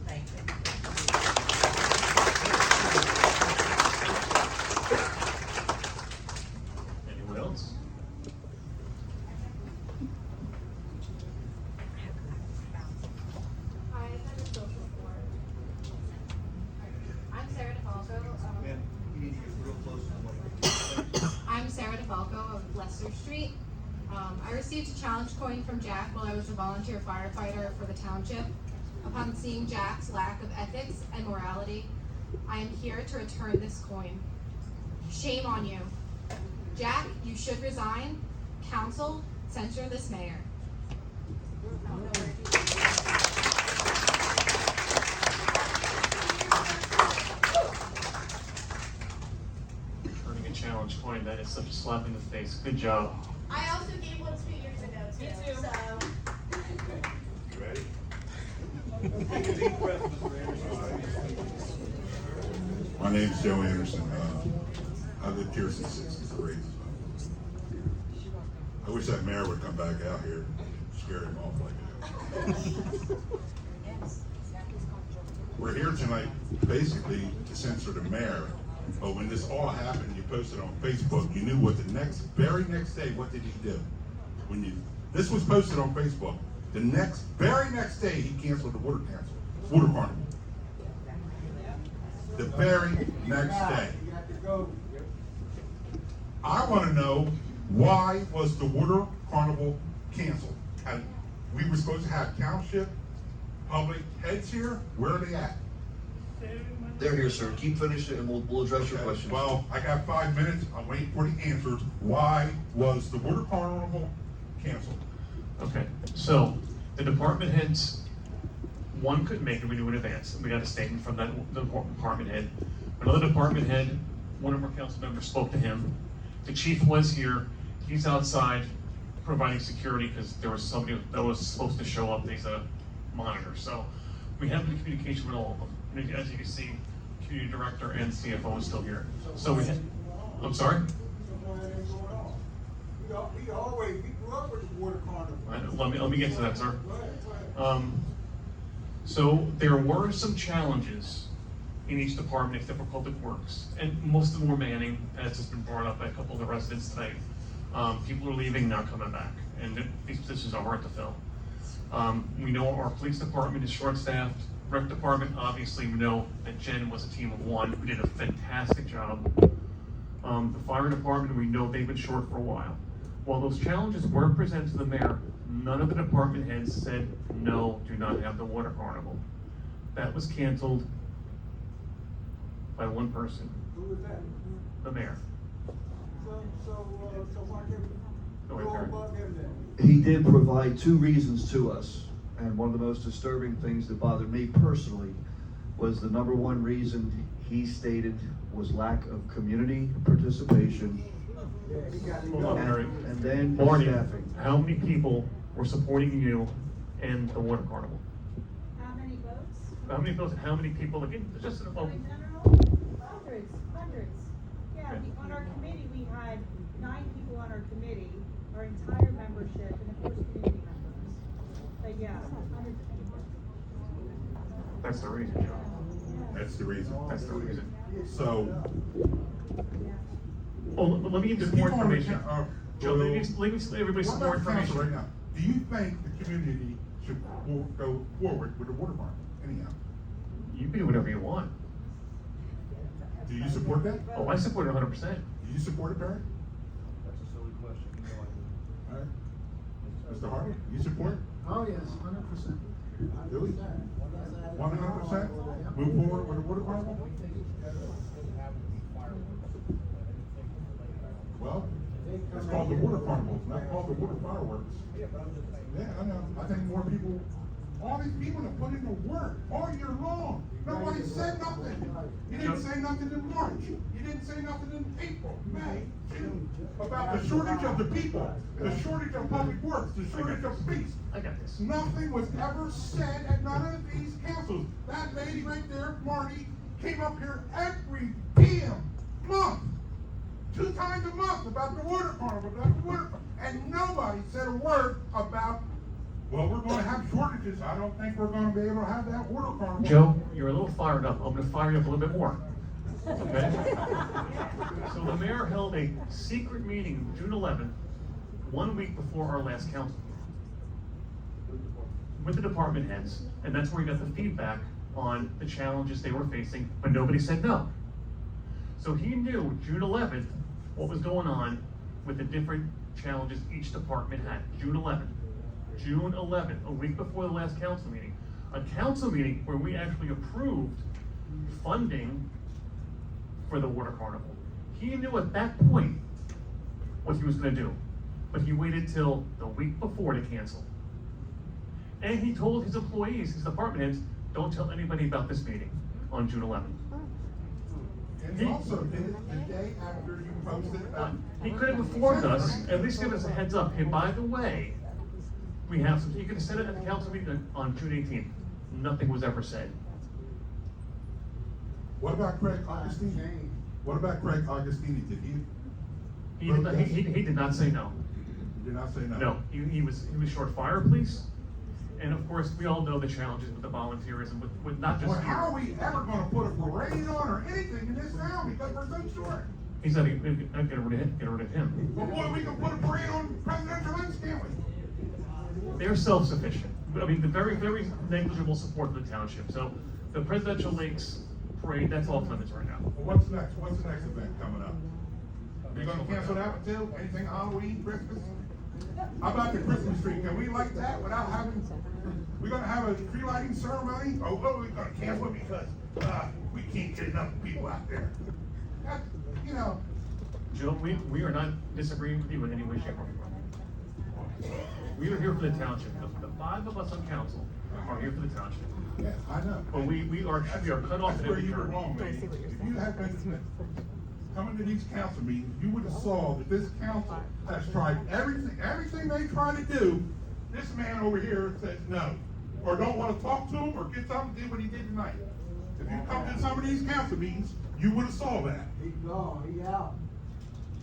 Thank you. Anyone else? Hi, I'm the social board. I'm Sarah DeFalco. Man, you need to get real close to the mic. I'm Sarah DeFalco of Leicester Street. I received a challenge coin from Jack while I was a volunteer firefighter for the township. Upon seeing Jack's lack of ethics and morality, I am here to return this coin. Shame on you. Jack, you should resign. Council, censure this mayor. Earning a challenge coin, that is such a slap in the face. Good job. I also gave one 2 years ago too. Me too. So. You ready? My name's Joe Anderson. I lived here since '63. I wish that mayor would come back out here and scare him off like that. We're here tonight basically to censor the mayor, but when this all happened, you posted on Facebook, you knew what the very next day, what did he do? This was posted on Facebook, the very next day, he canceled the water carnival. The very next day. I want to know, why was the water carnival canceled? We were supposed to have township public heads here. Where are they at? They're here, sir. Keep finishing and we'll address your questions. Well, I got 5 minutes. I'm waiting for the answers. Why was the water carnival canceled? Okay, so the department heads, one couldn't make it, we knew in advance. We got a statement from that department head. Another department head, one of our council members spoke to him. The chief was here. He's outside providing security because there was somebody that was supposed to show up. He's a monitor. So we have the communication with all of them. And as you can see, community director and CFO is still here. So we had, I'm sorry? We grew up with the water carnival. I know. Let me get to that, sir. So there were some challenges in each department except for Public Works, and most of them were manning, as has been brought up by a couple of the residents tonight. People are leaving, not coming back, and these positions are hard to fill. We know our police department is short-staffed. Rec department, obviously, we know that Jen was a team of one who did a fantastic job. The fire department, we know they've been short for a while. While those challenges were presented to the mayor, none of the department heads said, no, do not have the water carnival. That was canceled by one person. Who was that? The mayor. So why can't Go we ahead, go Perry. above him then? He did provide 2 reasons to us, and one of the most disturbing things that bothered me personally was the number 1 reason he stated was lack of community participation. Yeah, he got to Hold go. on, Perry. And then Barney, staffing. how many people were supporting you and the water carnival? How many votes? How many votes, how many people, again, just, In general? Hundreds. Yeah, Okay. on our committee, we had 9 people on our committee, our entire membership, and of course, community members. But yeah, hundreds of people. that's the reason, Joe. That's the reason. That's the reason. So, Oh, let me give you the some more people on the information. Joe, let me give everybody some more What about council right information. now? Do you think the community should go forward with the water carnival anyhow? You can do whatever you want. Do you support that? Oh, I support it 100%. Do you support it, Barry? That's a silly question. All right. Mr. Harvey, you support? Oh, yes, 100%. Do we? 100%? Move forward with the water carnival? Well, it's called the water carnival, it's not called the water fireworks. Yeah, I know. I think more people, all these people that put in the work all year long, nobody said nothing. You didn't say nothing in March. You didn't say nothing in April, May, June, about the shortage of the people, the shortage of public works, the shortage of police. I got this. Nothing was ever said at none of these councils. That lady right there, Marty, came up here every damn month, 2 times a month, about the water carnival, and nobody said a word about, well, we're gonna have shortages. I don't think we're gonna be able to have that water carnival. Joe, you're a little fired up. I'm gonna fire you up a little bit more. Okay? So the mayor held a secret meeting June 11th, 1 week before our last council meeting, with the department heads, and that's where he got the feedback on the challenges they were facing, but nobody said no. So he knew June 11th what was going on with the different challenges each department had. June 11th, a week before the last council meeting. A council meeting where we actually approved funding for the water carnival. He knew at that point what he was gonna do, but he waited till the week before to cancel. And he told his employees, his department heads, don't tell anybody about this meeting on June 11th. And he also did it the day after you posted about. He could have informed us, at least give us a heads up, hey, by the way, we have some, you could have said it at the council meeting on June 18th. Nothing was ever said. What about Craig Augustini? What about Craig Augustini? Did He did not say no. He did not say no? No, he was short fire police. And of course, we all know the challenges with the volunteerism, with not just Well, here. how are we ever gonna put a parade on or anything in this town because we're so short? He's not gonna get rid of him. But boy, we can put a parade on presidential links, can't we? They're self-sufficient. I mean, the very, very negligible support for the township. So the presidential lakes parade, that's all Clemens right now. Well, what's next? What's the next event coming up? You gonna cancel that one too? Anything Halloween, Christmas? How about the Christmas tree? Can we light that without having, we're gonna have a tree lighting ceremony? Oh, well, we're gonna cancel it because, we can't get enough people out there. That, you know. Joe, we are not disagreeing with you in any way, shape, or form. We are here for the township. The five of us on council are here for the township. Yeah, I know. But we are cut off That's at where every you were turn. wrong, man. If you had been coming to these council meetings, you would have saw that this council has tried everything they try to do. This man over here says no, or don't want to talk to him, or get something to do what he did tonight. If you come to some of these council meetings, you would have saw that. He's gone, he's out.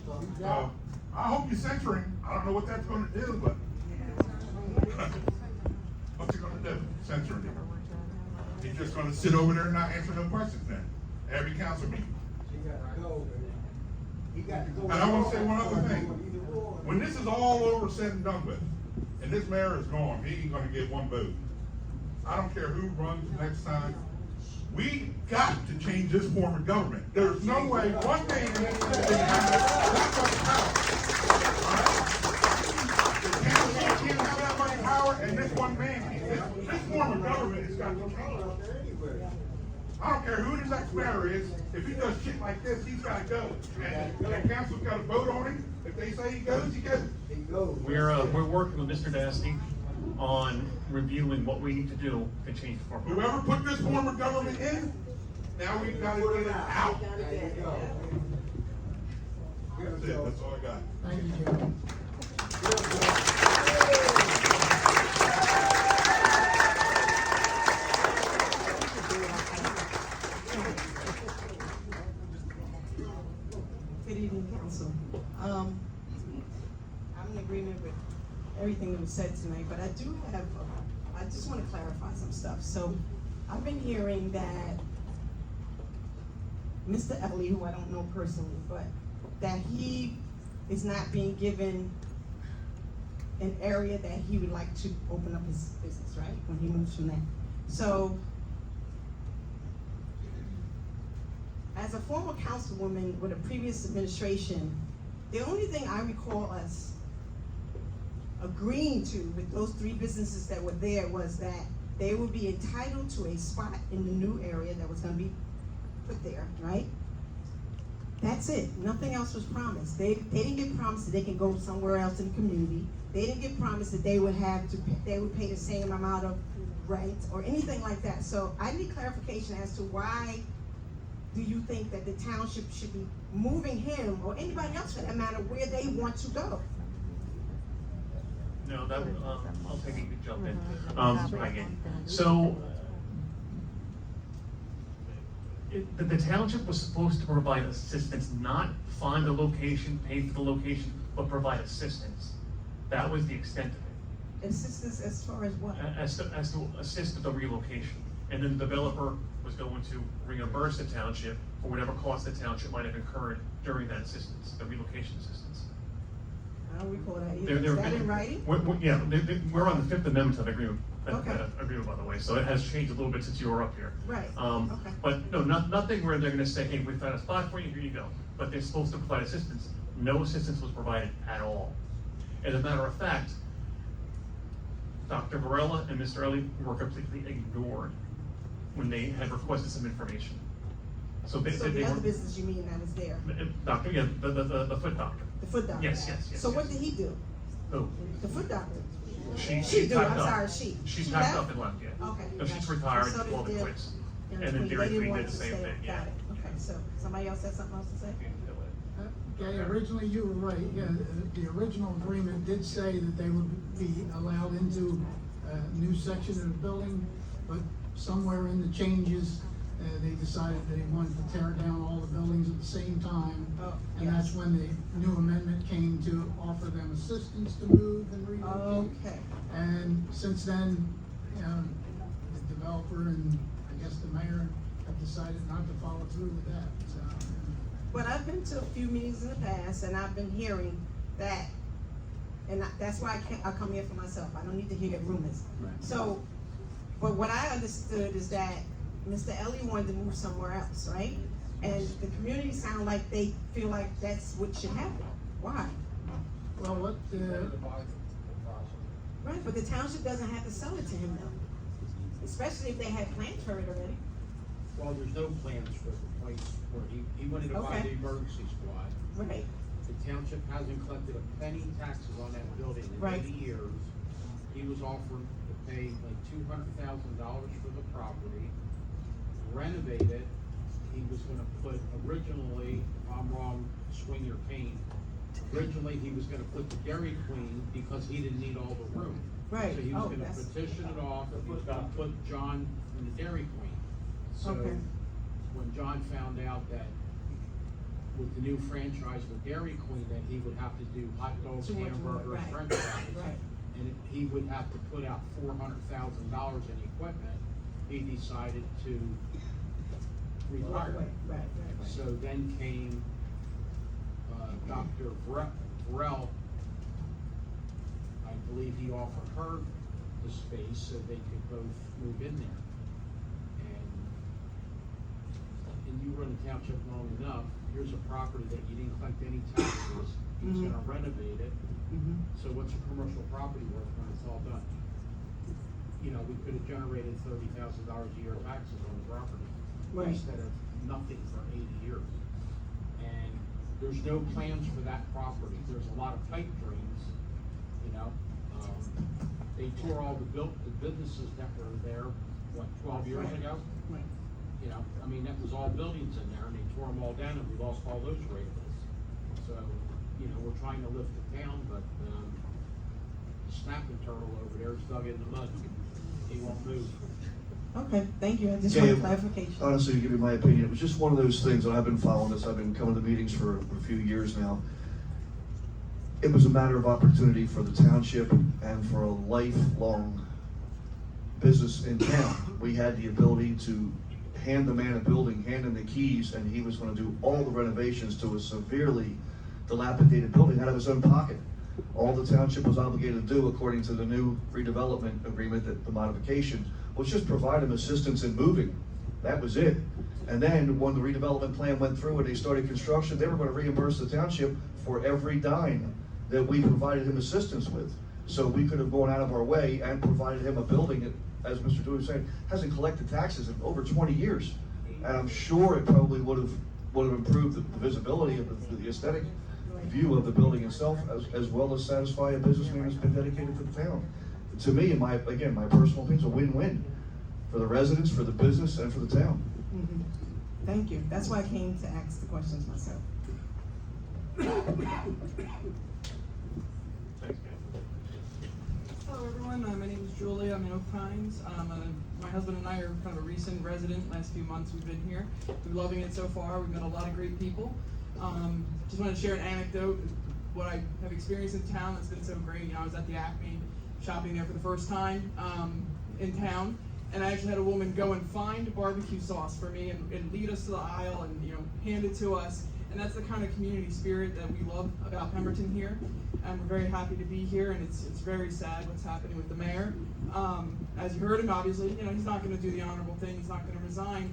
So he's out. I hope you censor him. I don't know what that's gonna do, but what's he gonna do? Censor him. He's just gonna sit over there and not answer no questions then. Every council meeting. He got to go. He got to go. And I wanna say one other thing. When this is all over, said and done with, and this mayor is gone, he ain't gonna get one vote. I don't care who runs next time. We got to change this form of government. There's no way one man in this city can have that much power. All right? The council can't have that much power, and this one man can. This form of government has got to change. I don't care who this ex-mayor is, if he does shit like this, he's gotta go. And the council's gotta vote on him. If they say he goes, he goes. He goes. We're working with Mr. Dasty on reviewing what we need to do to change the form. Whoever put this form of government in, now we've gotta get it out. There you go. That's it, that's all I got. Thank you, Joe. Good evening, council. I'm in agreement with everything that was said tonight, but I just want to clarify some stuff. So I've been hearing that Mr. Ellie, who I don't know personally, but that he is not being given an area that he would like to open up his business, right? When he moves from there. So as a former councilwoman with a previous administration, the only thing I recall us agreeing to with those three businesses that were there was that they would be entitled to a spot in the new area that was gonna be put there, right? That's it, nothing else was promised. They didn't get promised that they can go somewhere else in the community. They didn't get promised that they would pay the same amount of rent or anything like that. So I need clarification as to why do you think that the township should be moving him or anybody else for that matter where they want to go? No, that, I'll take it, you can jump in. Megan. So, the township was supposed to provide assistance, not find a location, pay for the location, but provide assistance. That was the extent of it. Assistance as far as what? As to assist with the relocation. And then the developer was going to reimburse the township for whatever cost the township might have incurred during that assistance, the relocation assistance. I don't recall that either. Is that in writing? We're on the 5th Amendment to the agreement, Okay. agreement, by the way, so it has changed a little bit since you were up here. Right, Okay. okay. But no, nothing where they're gonna say, hey, we found a spot for you, here you go. But they're supposed to provide assistance. No assistance was provided at all. As a matter of fact, Dr. Varela and Mr. Ellie were completely ignored when they had requested some information. So they So said the they other were, business you mean that was there? doctor, yeah, the foot doctor. The foot doctor? Yes, yes, yes. So what yes. did he do? Who? The foot doctor? She do, packed I'm up. sorry, she. She She packed left? up and left, yeah. Okay. No, she's gotcha. retired, So all the did quits. in And then between. Dairy They didn't Queen want did the to same stay. thing, yeah. Got it. Okay, so somebody else has something else to say? Okay, originally you were right, yeah, the original agreement did say that they would be allowed into a new section of the building, but somewhere in the changes, they decided they wanted to tear down all the buildings at the same time. Oh, And yes. that's when the new amendment came to offer them assistance to move and relocate. Okay. And since then, the developer and I guess the mayor have decided not to follow through with that, so. But I've been to a few meetings in the past, and I've been hearing that, and that's why I come here for myself. I don't need to hear rumors. Right. So, but what I understood is that Mr. Ellie wanted to move somewhere else, right? And the community sound like they feel like that's what should happen. Why? Well, what, Right, but the township doesn't have to sell it to him though, especially if they had plans for it already. Well, there's no plans for the place where he wanted to buy Okay. the emergency squad. Right. The township hasn't collected a penny taxes on that building in Right. 80 years. He was offered to pay like $200,000 for the property, renovate it. He was gonna put originally, if I'm wrong, swing your cane. Originally, he was gonna put the Dairy Queen because he didn't need all the room. Right. So he was Oh, gonna that's- petition it off, and he was gonna put John in the Dairy Queen. So Okay. when John found out that with the new franchise with Dairy Queen, that he would have to do hot dogs, Too much work, hamburgers, right. french fries. Right. And he would have to put out $400,000 in equipment, he decided to retire. Right. So then came, Dr. Varel. I believe he offered her the space so they could both move in there. And you run the township long enough, here's a property that you didn't collect any taxes, he's Mhm. gonna renovate it. So what's a commercial property worth when it's all done? You know, we could have generated $30,000 a year of taxes on the property. Right. Instead of nothing for 80 years. And there's no plans for that property, there's a lot of pipe dreams, you know? They tore all the businesses that were there, what, 12 years Right. ago? Right. You know, I mean, that was all buildings in there, and they tore them all down, and we lost all those rates. So, you know, we're trying to lift the town, but, the snapping turtle over there is dug in the mud. He won't move. Okay, thank you. I just Yeah, wanted clarification. Honestly, to give you my opinion, it was just one of those things that I've been following this, I've been coming to meetings for a few years now. It was a matter of opportunity for the township and for a lifelong business in town. We had the ability to hand the man a building, hand him the keys, and he was gonna do all the renovations to a severely dilapidated building out of his own pocket. All the township was obligated to do, according to the new redevelopment agreement, that the modification, was just provide him assistance in moving. That was it. And then, when the redevelopment plan went through and they started construction, they were gonna reimburse the township for every dime that we provided him assistance with. So we could have gone out of our way and provided him a building that, as Mr. Dewey was saying, hasn't collected taxes in over 20 years. And I'm sure it probably would have improved the visibility of the aesthetic view of the building itself, as well as satisfy a businessman who's been dedicated to the town. To me, in my personal opinion, it's a win-win for the residents, for the business, and for the town. Thank you. That's why I came to ask the questions myself. Hello everyone, my name is Julie, I'm in Oak Pines. My husband and I are kind of a recent resident, last few months we've been here. We're loving it so far, we've met a lot of great people. Just wanted to share an anecdote, what I have experienced in town that's been so great. You know, I was at the Acme, shopping there for the first time in town, and I actually had a woman go and find barbecue sauce for me and lead us to the aisle and, you know, hand it to us. And that's the kind of community spirit that we love about Pemberton here. And we're very happy to be here, and it's very sad what's happening with the mayor. As you heard him, obviously, you know, he's not gonna do the honorable thing, he's not gonna resign.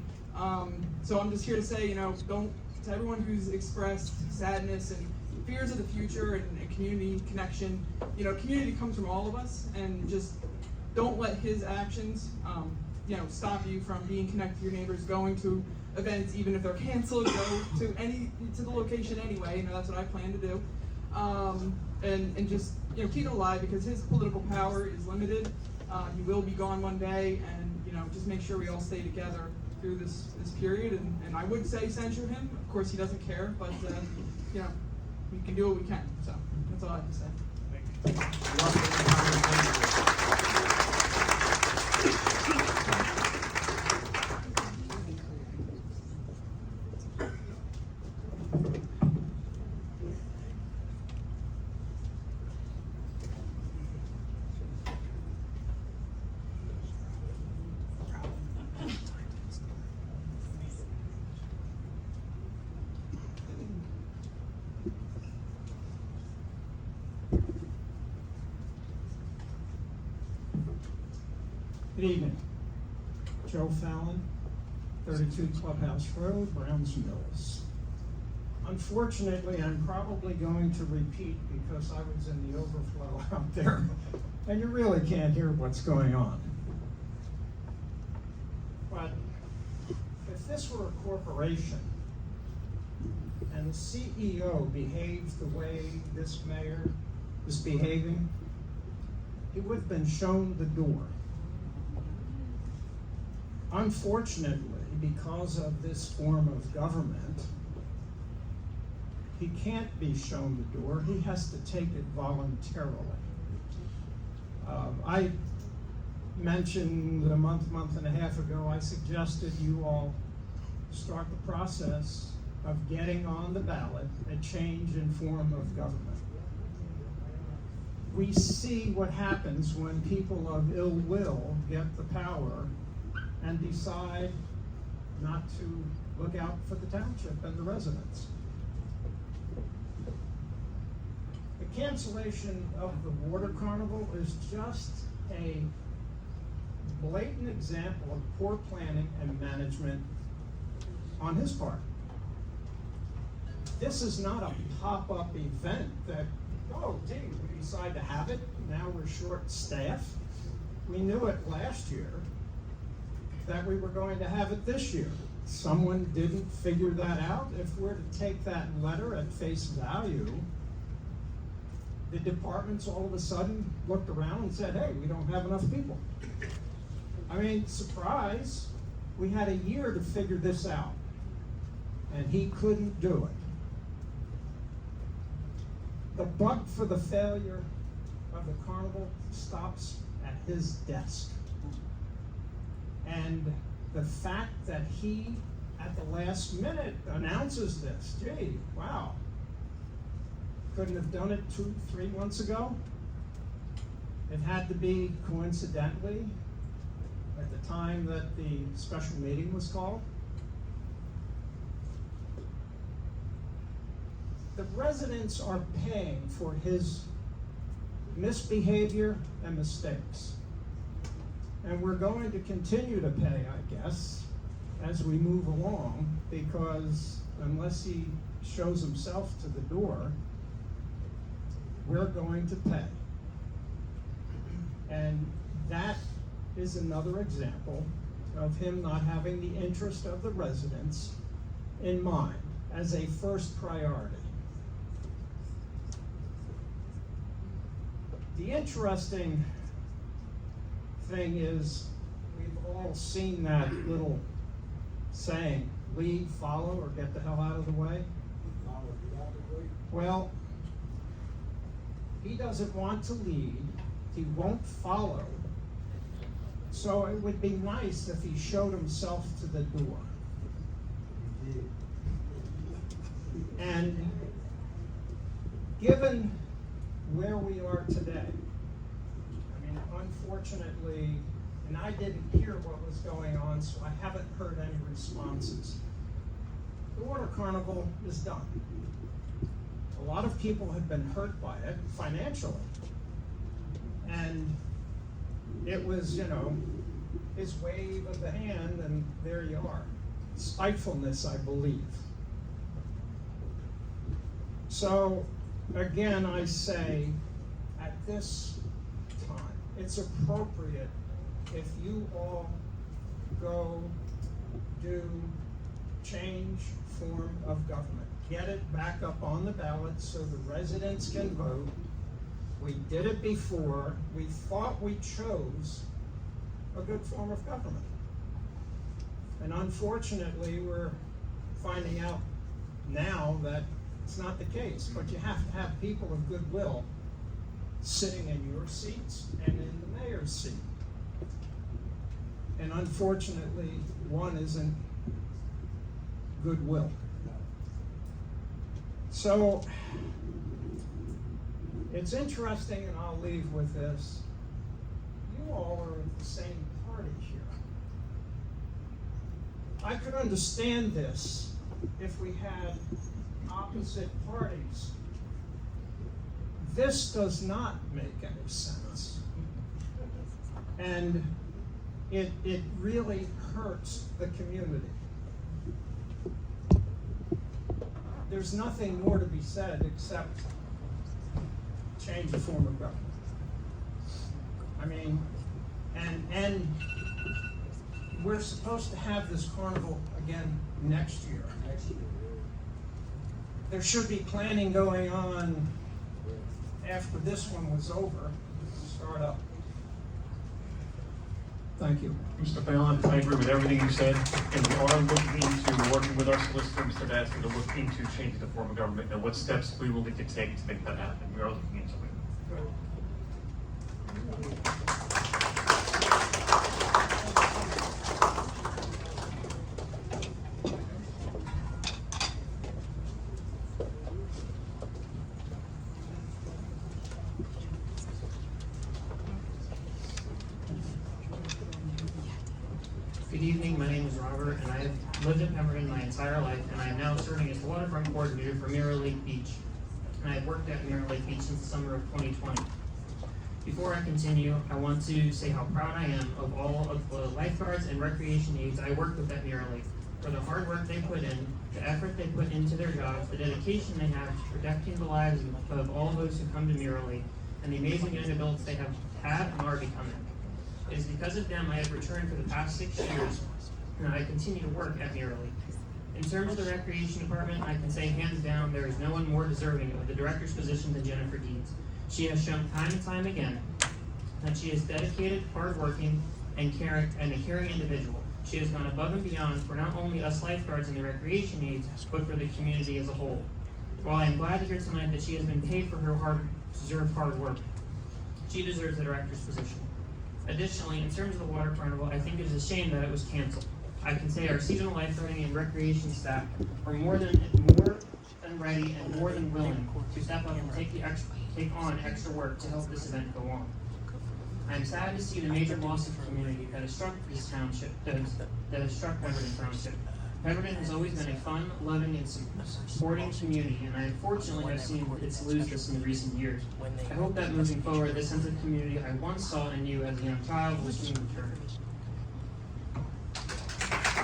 So I'm just here to say, you know, to everyone who's expressed sadness and fears of the future and community connection. You know, community comes from all of us, and just don't let his actions, you know, stop you from being connected to your neighbors, going to events, even if they're canceled, go to the location anyway. You know, that's what I plan to do. And just, you know, keep it alive, because his political power is limited. He will be gone one day, and, you know, just make sure we all stay together through this period. And I would say censure him. Of course, he doesn't care, but, you know, we can do what we can. So that's all I have to say. Good evening. Joe Fallon, 32 Clubhouse Road, Browns Mills. Unfortunately, I'm probably going to repeat because I was in the overflow out there, and you really can't hear what's going on. But if this were a corporation and the CEO behaved the way this mayor is behaving, he would have been shown the door. Unfortunately, because of this form of government, he can't be shown the door. He has to take it voluntarily. I mentioned a month and a half ago, I suggested you all start the process of getting on the ballot a change in form of government. We see what happens when people of ill will get the power and decide not to look out for the township and the residents. The cancellation of the water carnival is just a blatant example of poor planning and management on his part. This is not a pop-up event that, oh, gee, we decide to have it, now we're short-staffed. We knew it last year that we were going to have it this year. Someone didn't figure that out. If we're to take that letter at face value, the departments all of a sudden looked around and said, hey, we don't have enough people. I mean, surprise, we had a year to figure this out, and he couldn't do it. The buck for the failure of the carnival stops at his desk. And the fact that he, at the last minute, announces this, gee, wow, couldn't have done it 2-3 months ago. It had to be coincidentally at the time that the special meeting was called. The residents are paying for his misbehavior and mistakes. And we're going to continue to pay, I guess, as we move along, because unless he shows himself to the door, we're going to pay. And that is another example of him not having the interest of the residents in mind as a first priority. The interesting thing is, we've all seen that little saying, lead, follow, or get the hell out of the way. Well, he doesn't want to lead, he won't follow, so it would be nice if he showed himself to the door. And given where we are today, unfortunately, and I didn't hear what was going on, so I haven't heard any responses. The water carnival is done. A lot of people have been hurt by it financially. And it was, you know, his wave of the hand, and there you are. Spitefulness, I believe. So again, I say, at this time, it's appropriate if you all go do change form of government. Get it back up on the ballot so the residents can vote. We did it before. We thought we chose a good form of government. And unfortunately, we're finding out now that it's not the case, but you have to have people of goodwill sitting in your seats and in the mayor's seat. And unfortunately, one isn't goodwill. So, it's interesting, and I'll leave with this. You all are of the same party here. I could understand this if we had opposite parties. This does not make any sense. And it really hurts the community. There's nothing more to be said except change the form of government. I mean, and we're supposed to have this carnival again next year. There should be planning going on after this one was over to start up. Thank you. Mr. Fallon, I agree with everything you said, and we are looking into working with our solicitor, Mr. Vasquez, to look into changing the form of government and what steps we will need to take to make that happen. We are looking into it. Good evening, my name is Robert, and I have lived in Pemberton my entire life, and I am now serving as the waterfront coordinator for Mirror Lake Beach. And I have worked at Mirror Lake Beach since the summer of 2020. Before I continue, I want to say how proud I am of all of the lifeguards and recreation aides I work with at Mirror Lake, for the hard work they put in, the effort they put into their jobs, the dedication they have to protecting the lives of all those who come to Mirror Lake, and the amazing young adults they have had and are becoming. It is because of them I have returned for the past 6 years, and I continue to work at Mirror Lake. In terms of the recreation department, I can say hands down there is no one more deserving of the director's position than Jennifer Deeds. She has shown time and time again that she is dedicated, hardworking, and a caring individual. She has gone above and beyond for not only us lifeguards and the recreation aides, but for the community as a whole. While I am glad to hear tonight that she has been paid for her deserved hard work, she deserves the director's position. Additionally, in terms of the water carnival, I think it is a shame that it was canceled. I can say our seasonal lifeguarding and recreation staff are more than ready and more than willing to step up and take on extra work to help this event go on. I am sad to see the major loss of community that has struck this township, that has struck Pemberton Township. Pemberton has always been a fun, loving, and supporting community, and I unfortunately have seen its lose this in the recent years. I hope that moving forward, this sense of community I once saw in you as a young child will soon return.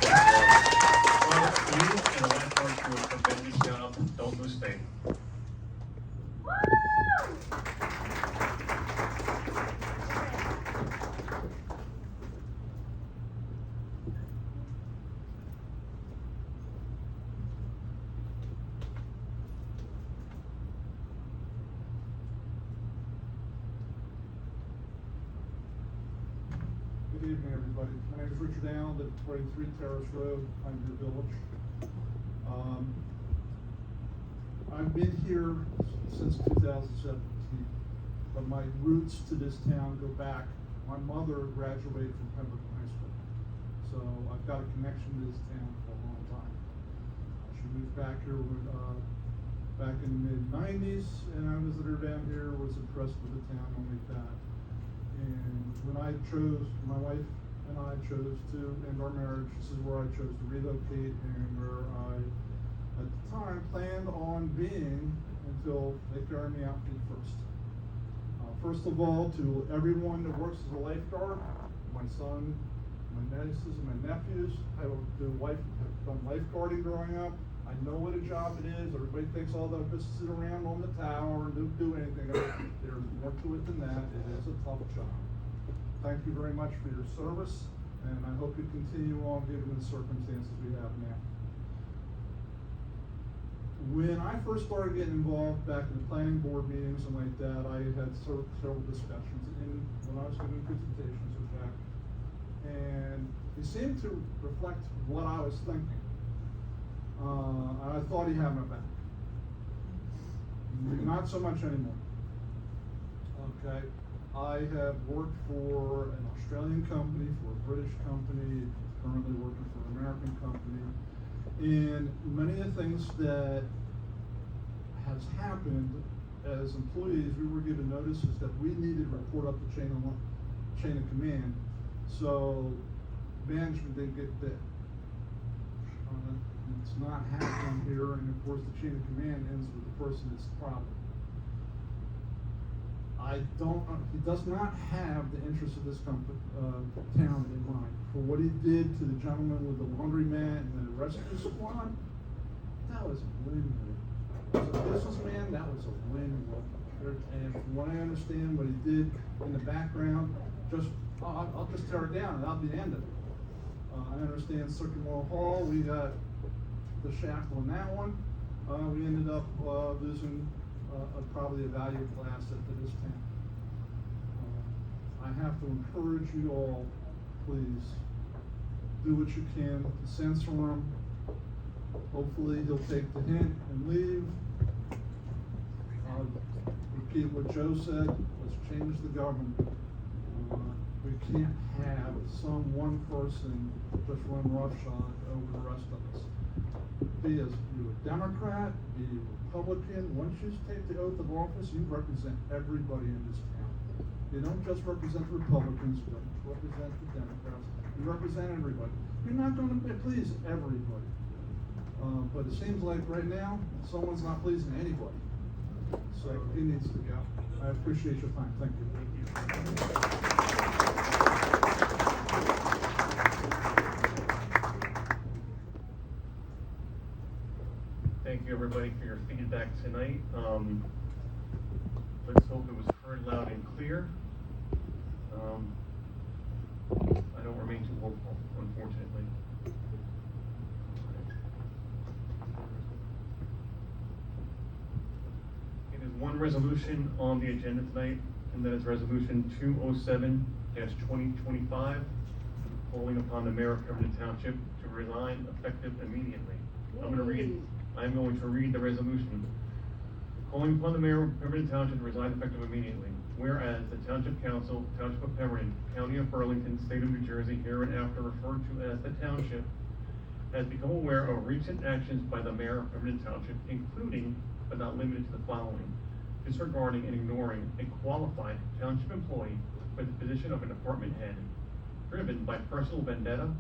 Well, you and the lifeguard crew have done this job. Don't lose faith. Good evening, everybody. My name is Richard Allen, live at 23 Terrace Road, Pioneer Village. I've been here since 2017, but my roots to this town go back. My mother graduated from Pemberton High School, so I've got a connection to this town for a long time. She moved back here back in the mid-90s, and I visited her down here, was impressed with the town, I'll make that. And when my wife and I chose to end our marriage, this is where I chose to relocate and where I, at the time, planned on being until they carried me out feet first. First of all, to everyone that works as a lifeguard, my son, my nieces, and my nephews, have done lifeguarding growing up. I know what a job it is. Everybody thinks all they'll just sit around on the tower and don't do anything. There's more to it than that. It is a tough job. Thank you very much for your service, and I hope you continue on given the circumstances we have now. When I first started getting involved back in the planning board meetings and like that, I had several discussions when I was giving presentations with Jack, and he seemed to reflect what I was thinking. I thought he had my back. Not so much anymore. Okay, I have worked for an Australian company, for a British company, currently working for an American company, and many of the things that has happened as employees, we were given notices that we needed to report up the chain of command, so management didn't get bit. It's not happening here, and of course the chain of command ends with the person that's the problem. He does not have the interest of this town in mind. For what he did to the gentleman with the laundromat and the rescue squad, that was a win-win. As a businessman, that was a win-win. And from what I understand, what he did in the background, I'll just tear it down and that'll be the end of it. I understand Circular Hall, we got the shackle on that one. We ended up losing probably a valuable asset to this town. I have to encourage you all, please, do what you can to censor him. Hopefully he'll take the hint and leave. Repeat what Joe said, let's change the government. We can't have some one person just run roughshod over the rest of us. Be you a Democrat, be you a Republican, once you take the oath of office, you represent everybody in this town. You don't just represent the Republicans, you don't represent the Democrats, you represent everybody. You're not going to please everybody. But it seems like right now, someone's not pleasing anybody. So he needs to go. I appreciate your time. Thank you. Thank you, everybody, for your feedback tonight. Let's hope it was heard loud and clear. I don't remain too hopeful, unfortunately. It is one resolution on the agenda tonight, and that is Resolution 207-2025, calling upon the mayor of Pemberton Township to resign effective immediately. I'm going to read the resolution. Calling upon the mayor of Pemberton Township to resign effective immediately. Whereas the Township Council, Township of Pemberton, County of Burlington, State of New Jersey, hereinafter referred to as the Township, has become aware of recent actions by the mayor of Pemberton Township, including, but not limited to the following: disregarding and ignoring a qualified township employee for the position of a department head, driven by personal vendetta,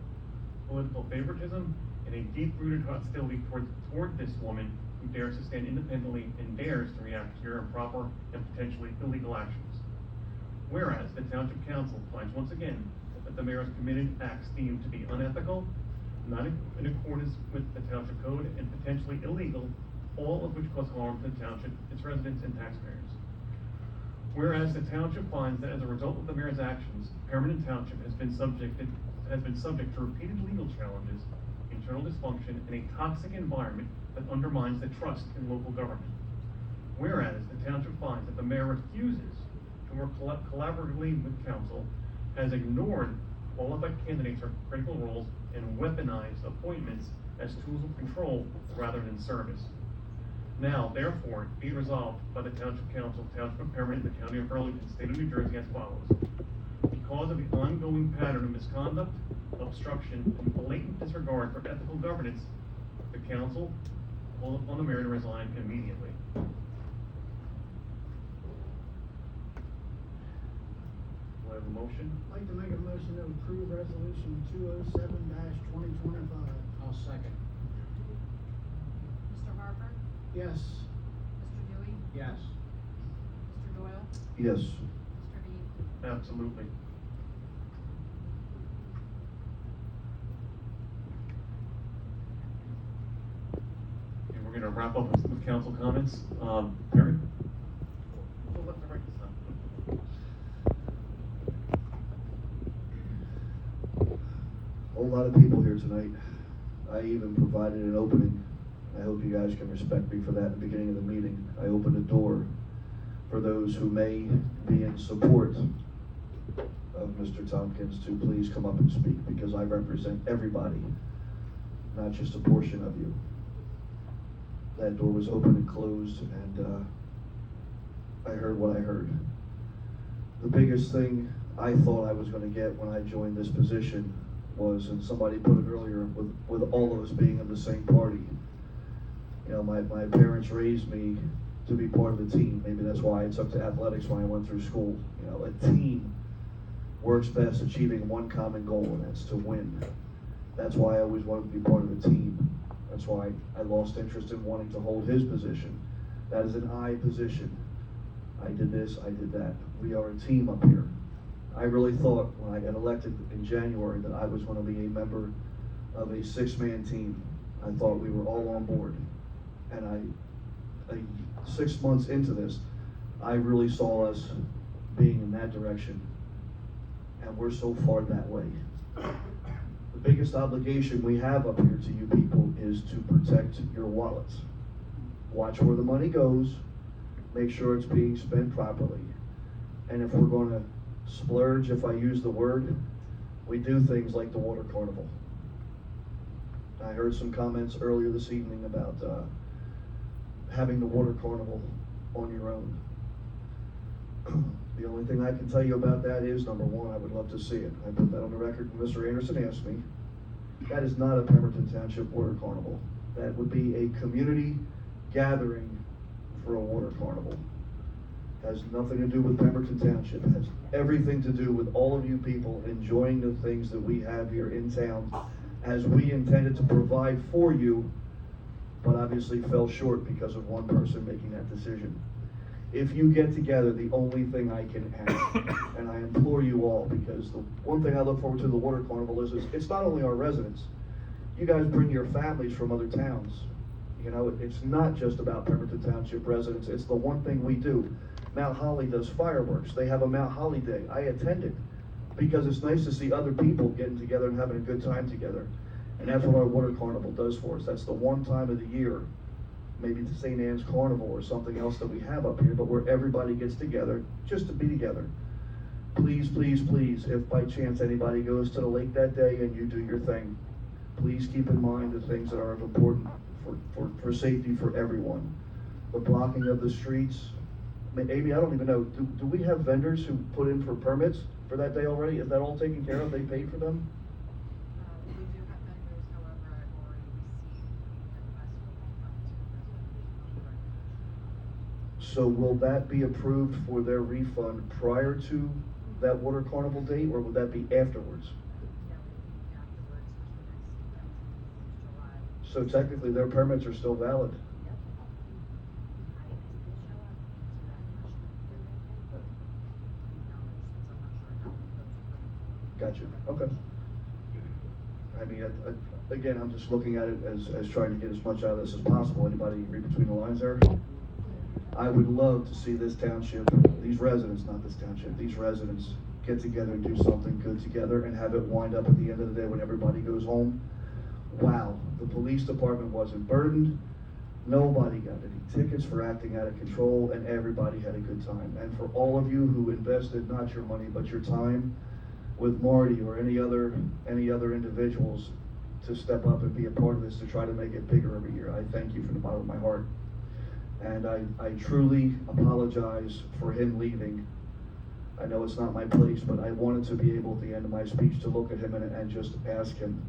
political favoritism, and a deep-rooted hostility toward this woman who dares to stand independently and dares to react to your improper and potentially illegal actions. Whereas the Township Council finds once again that the mayor has committed acts deemed to be unethical, not in accordance with the Township Code, and potentially illegal, all of which cause harm to the Township, its residents, and taxpayers. Whereas the Township finds that as a result of the mayor's actions, Pemberton Township has been subject to repeated legal challenges, internal dysfunction, and a toxic environment that undermines the trust in local government. Whereas the Township finds that the mayor refuses to work collaboratively with council, has ignored qualified candidates for critical roles, and weaponized appointments as tools of control rather than service. Now, therefore, be resolved by the Township Council, Township of Pemberton, the County of Burlington, State of New Jersey as follows. Because of the ongoing pattern of misconduct, obstruction, and blatant disregard for ethical governance, the council calls upon the mayor to resign immediately. Do I have a motion? I'd like to make a motion to approve resolution 207-2025. I'll second. Mr. Harper? Yes. Mr. Dewey? Yes. Mr. Doyle? Yes. Mr. Dean? Absolutely. gonna wrap up with council comments. Perry? Left and right this time. A lot of people here tonight. I even provided an opening. I hope you guys can respect me for that at the beginning of the meeting. I opened a door for those who may be in support of Mr. Tompkins to please come up and speak, because I represent everybody, not just a portion of you. That door was open and closed, and I heard what I heard. The biggest thing I thought I was going to get when I joined this position was, and somebody put it earlier, with all of us being in the same party. You know, my parents raised me to be part of a team. Maybe that's why I took to athletics when I went through school. You know, a team works best achieving one common goal, and that's to win. That's why I always wanted to be part of a team. That's why I lost interest in wanting to hold his position. That is an I position. I did this, I did that. We are a team up here. I really thought when I got elected in January that I was going to be a member of a 6-man team. I thought we were all on board. And 6 months into this, I really saw us being in that direction. And we're so far that way. The biggest obligation we have up here to you people is to protect your wallets. Watch where the money goes, make sure it's being spent properly. And if we're going to splurge, if I use the word, we do things like the water carnival. I heard some comments earlier this evening about having the water carnival on your own. The only thing I can tell you about that is, number one, I would love to see it. I put that on the record when Mr. Anderson asked me. That is not a Pemberton Township water carnival. That would be a community gathering for a water carnival. It has nothing to do with Pemberton Township. It has everything to do with all of you people enjoying the things that we have here in town, as we intended to provide for you, but obviously fell short because of one person making that decision. If you get together, the only thing I can ask, and I implore you all, because the one thing I look forward to the water carnival is it's not only our residents. You guys bring your families from other towns. You know, it's not just about Pemberton Township residents. It's the one thing we do. Mount Holly does fireworks. They have a Mount Holly Day. I attended because it's nice to see other people getting together and having a good time together. And that's what our water carnival does for us. That's the one time of the year, maybe the St. Anne's Carnival or something else that we have up here, but where everybody gets together just to be together. Please, please, please, if by chance anybody goes to the lake that day and you do your thing, please keep in mind the things that are important for safety for everyone. The blocking of the streets. Amy, I don't even know, do we have vendors who put in for permits for that day already? Is that all taken care of? They paid for them? We do have vendors, however, I've already received the request for So will that be approved for their refund prior to that water carnival date, or would that be afterwards? So technically their permits are still valid? Gotcha, okay. I mean, again, I'm just looking at it as trying to get as much out of this as possible. Anybody read between the lines there? I would love to see this township, these residents, not this township, these residents get together and do something good together and have it wind up at the end of the day when everybody goes home. Wow, the police department wasn't burdened. Nobody got any tickets for acting out of control, and everybody had a good time. And for all of you who invested not your money but your time with Marty or any other individuals to step up and be a part of this to try to make it bigger every year, I thank you from the bottom of my heart. And I truly apologize for him leaving. I know it's not my place, but I wanted to be able at the end of my speech to look at him and just ask him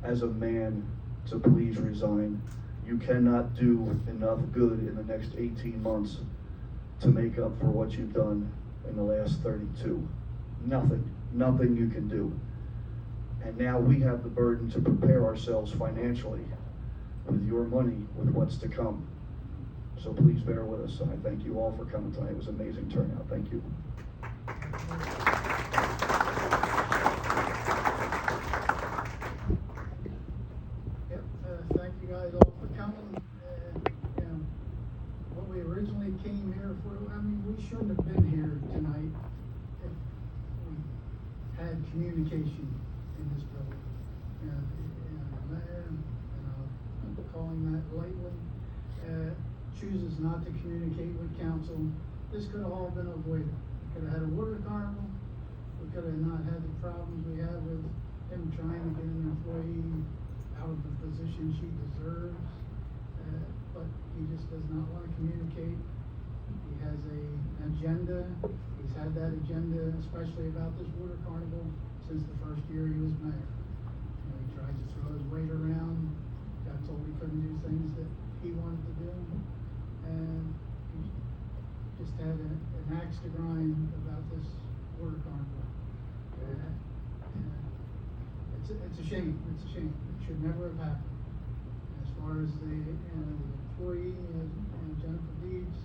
as a man to please resign. You cannot do enough good in the next 18 months to make up for what you've done in the last 32. Nothing you can do. And now we have the burden to prepare ourselves financially with your money, with what's to come. So please bear with us, and I thank you all for coming tonight. It was an amazing turnout. Thank you. Thank you guys all for coming. I mean, we shouldn't have been here tonight if we had communication in this building. The mayor, I'm calling that lightly, chooses not to communicate with council. This could have all been avoided. We could have had a water carnival. We could have not had the problems we had with him trying to get an employee out of the position she deserves. But he just does not want to communicate. He has an agenda. He's had that agenda, especially about this water carnival, since the first year he was mayor. He tried to throw his weight around, got told he couldn't do things that he wanted to do, and he just had an axe to grind about this water carnival. It's a shame. It's a shame. It should never have happened. As far as the employee and Jennifer Deeds,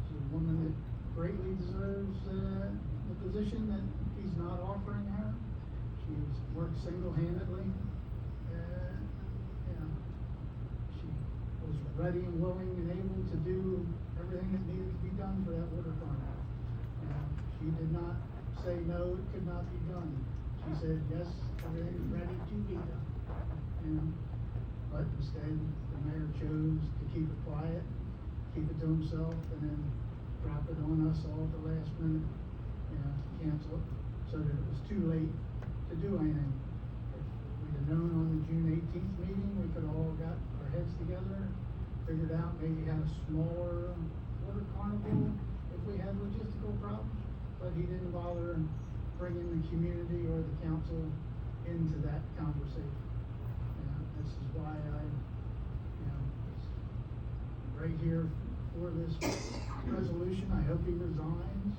she's a woman that greatly deserves the position that he's not offering her. She's worked single-handedly. She was ready and willing and able to do everything that needed to be done for that water carnival. She did not say no, it could not be done. She said yes, everything is ready to be done. But instead, the mayor chose to keep it quiet, keep it to himself, and then drop it on us all at the last minute, cancel it, so that it was too late to do anything. If we'd have known on the June 18th meeting, we could have all got our heads together, figured out maybe have a smaller water carnival if we had logistical problems, but he didn't bother bringing the community or the council into that conversation. This is why I'm right here for this resolution. I hope he resigns.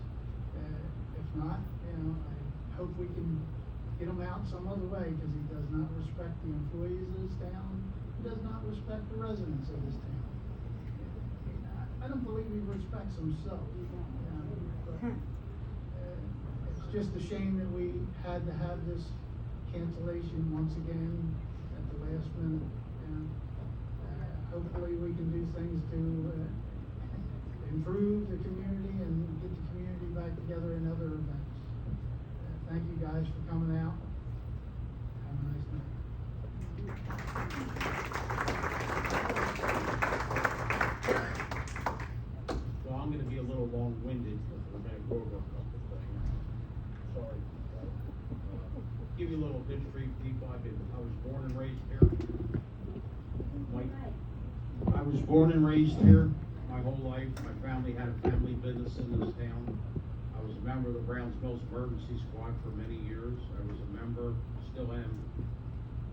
If not, I hope we can get him out some other way, because he does not respect the employees of this town. He does not respect the residents of this town. I don't believe he respects himself. But, it's just a shame that we had to have this cancellation once again at the last minute, and hopefully we can do things to improve the community and get the community back together in other events. Thank you guys for coming out. Have a nice night. Well, I'm gonna be a little long-winded because we're gonna go over a couple of things. Sorry. Give you a little history, people. I was born and raised here. I was born and raised here my whole life. My family had a family business in this town. I was a member of the Browns Mills Emergency Squad for many years. I was a member, still am,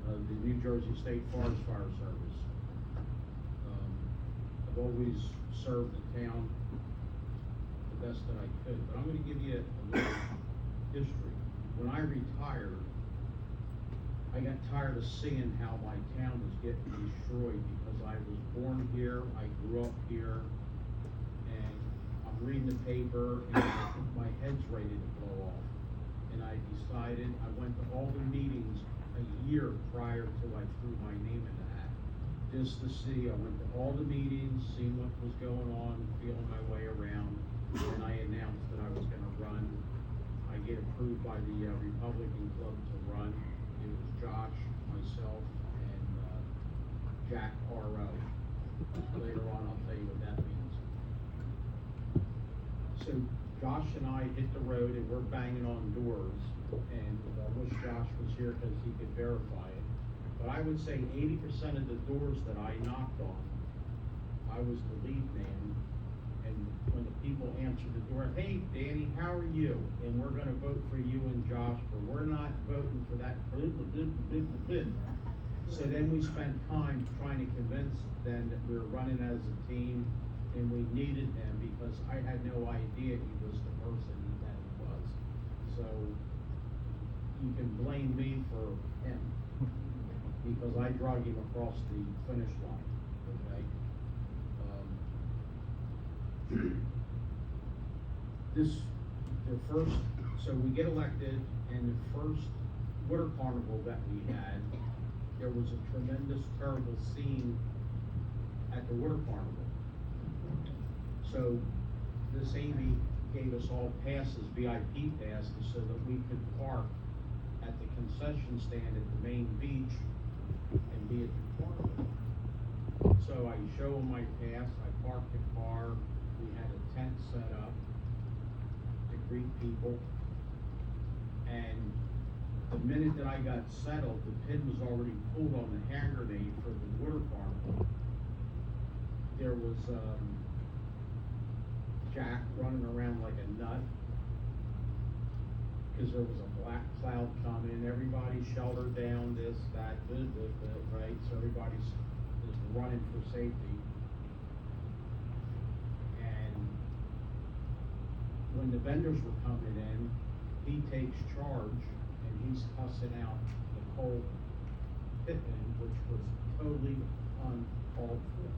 of the New Jersey State Forest Fire Service. I've always served the town the best that I could, but I'm gonna give you a little history. When I retired, I got tired of seeing how my town was getting destroyed, because I was born here, I grew up here, and I'm reading the paper and my head's ready to blow off. And I decided, I went to all the meetings a year prior to I threw my name in the hat, just to see. I went to all the meetings, seeing what was going on, feeling my way around, and I announced that I was gonna run. I get approved by the Republican Club to run. It was Josh, myself, and Jack R.O. Later on, I'll tell you what that means. So Josh and I hit the road, and we're banging on doors, and I wish Josh was here because he could verify it. But I would say 80% of the doors that I knocked on, I was the lead man. And when the people answered the door, "Hey, Danny, how are you? And we're gonna vote for you and Josh, but we're not voting for that." So then we spent time trying to convince them that we were running as a team, and we needed him, because I had no idea he was the person that he was. So you can blame me for him, because I drug him across the finish line, okay? So we get elected, and the first water carnival that we had, there was a tremendous, terrible scene at the water carnival. So this Amy gave us all passes, VIP passes, so that we could park at the concession stand at the main beach and be at the carnival. So I show them my pass, I parked the car, we had a tent set up to greet people. And the minute that I got settled, the pin was already pulled on the hand grenade for the water carnival. There was, Jack running around like a nut, cause there was a black cloud coming, everybody sheltered down, this, that, right, so everybody's just running for safety. And when the vendors were coming in, he takes charge, and he's cussing out Nicole Pittman, which was totally uncalled for.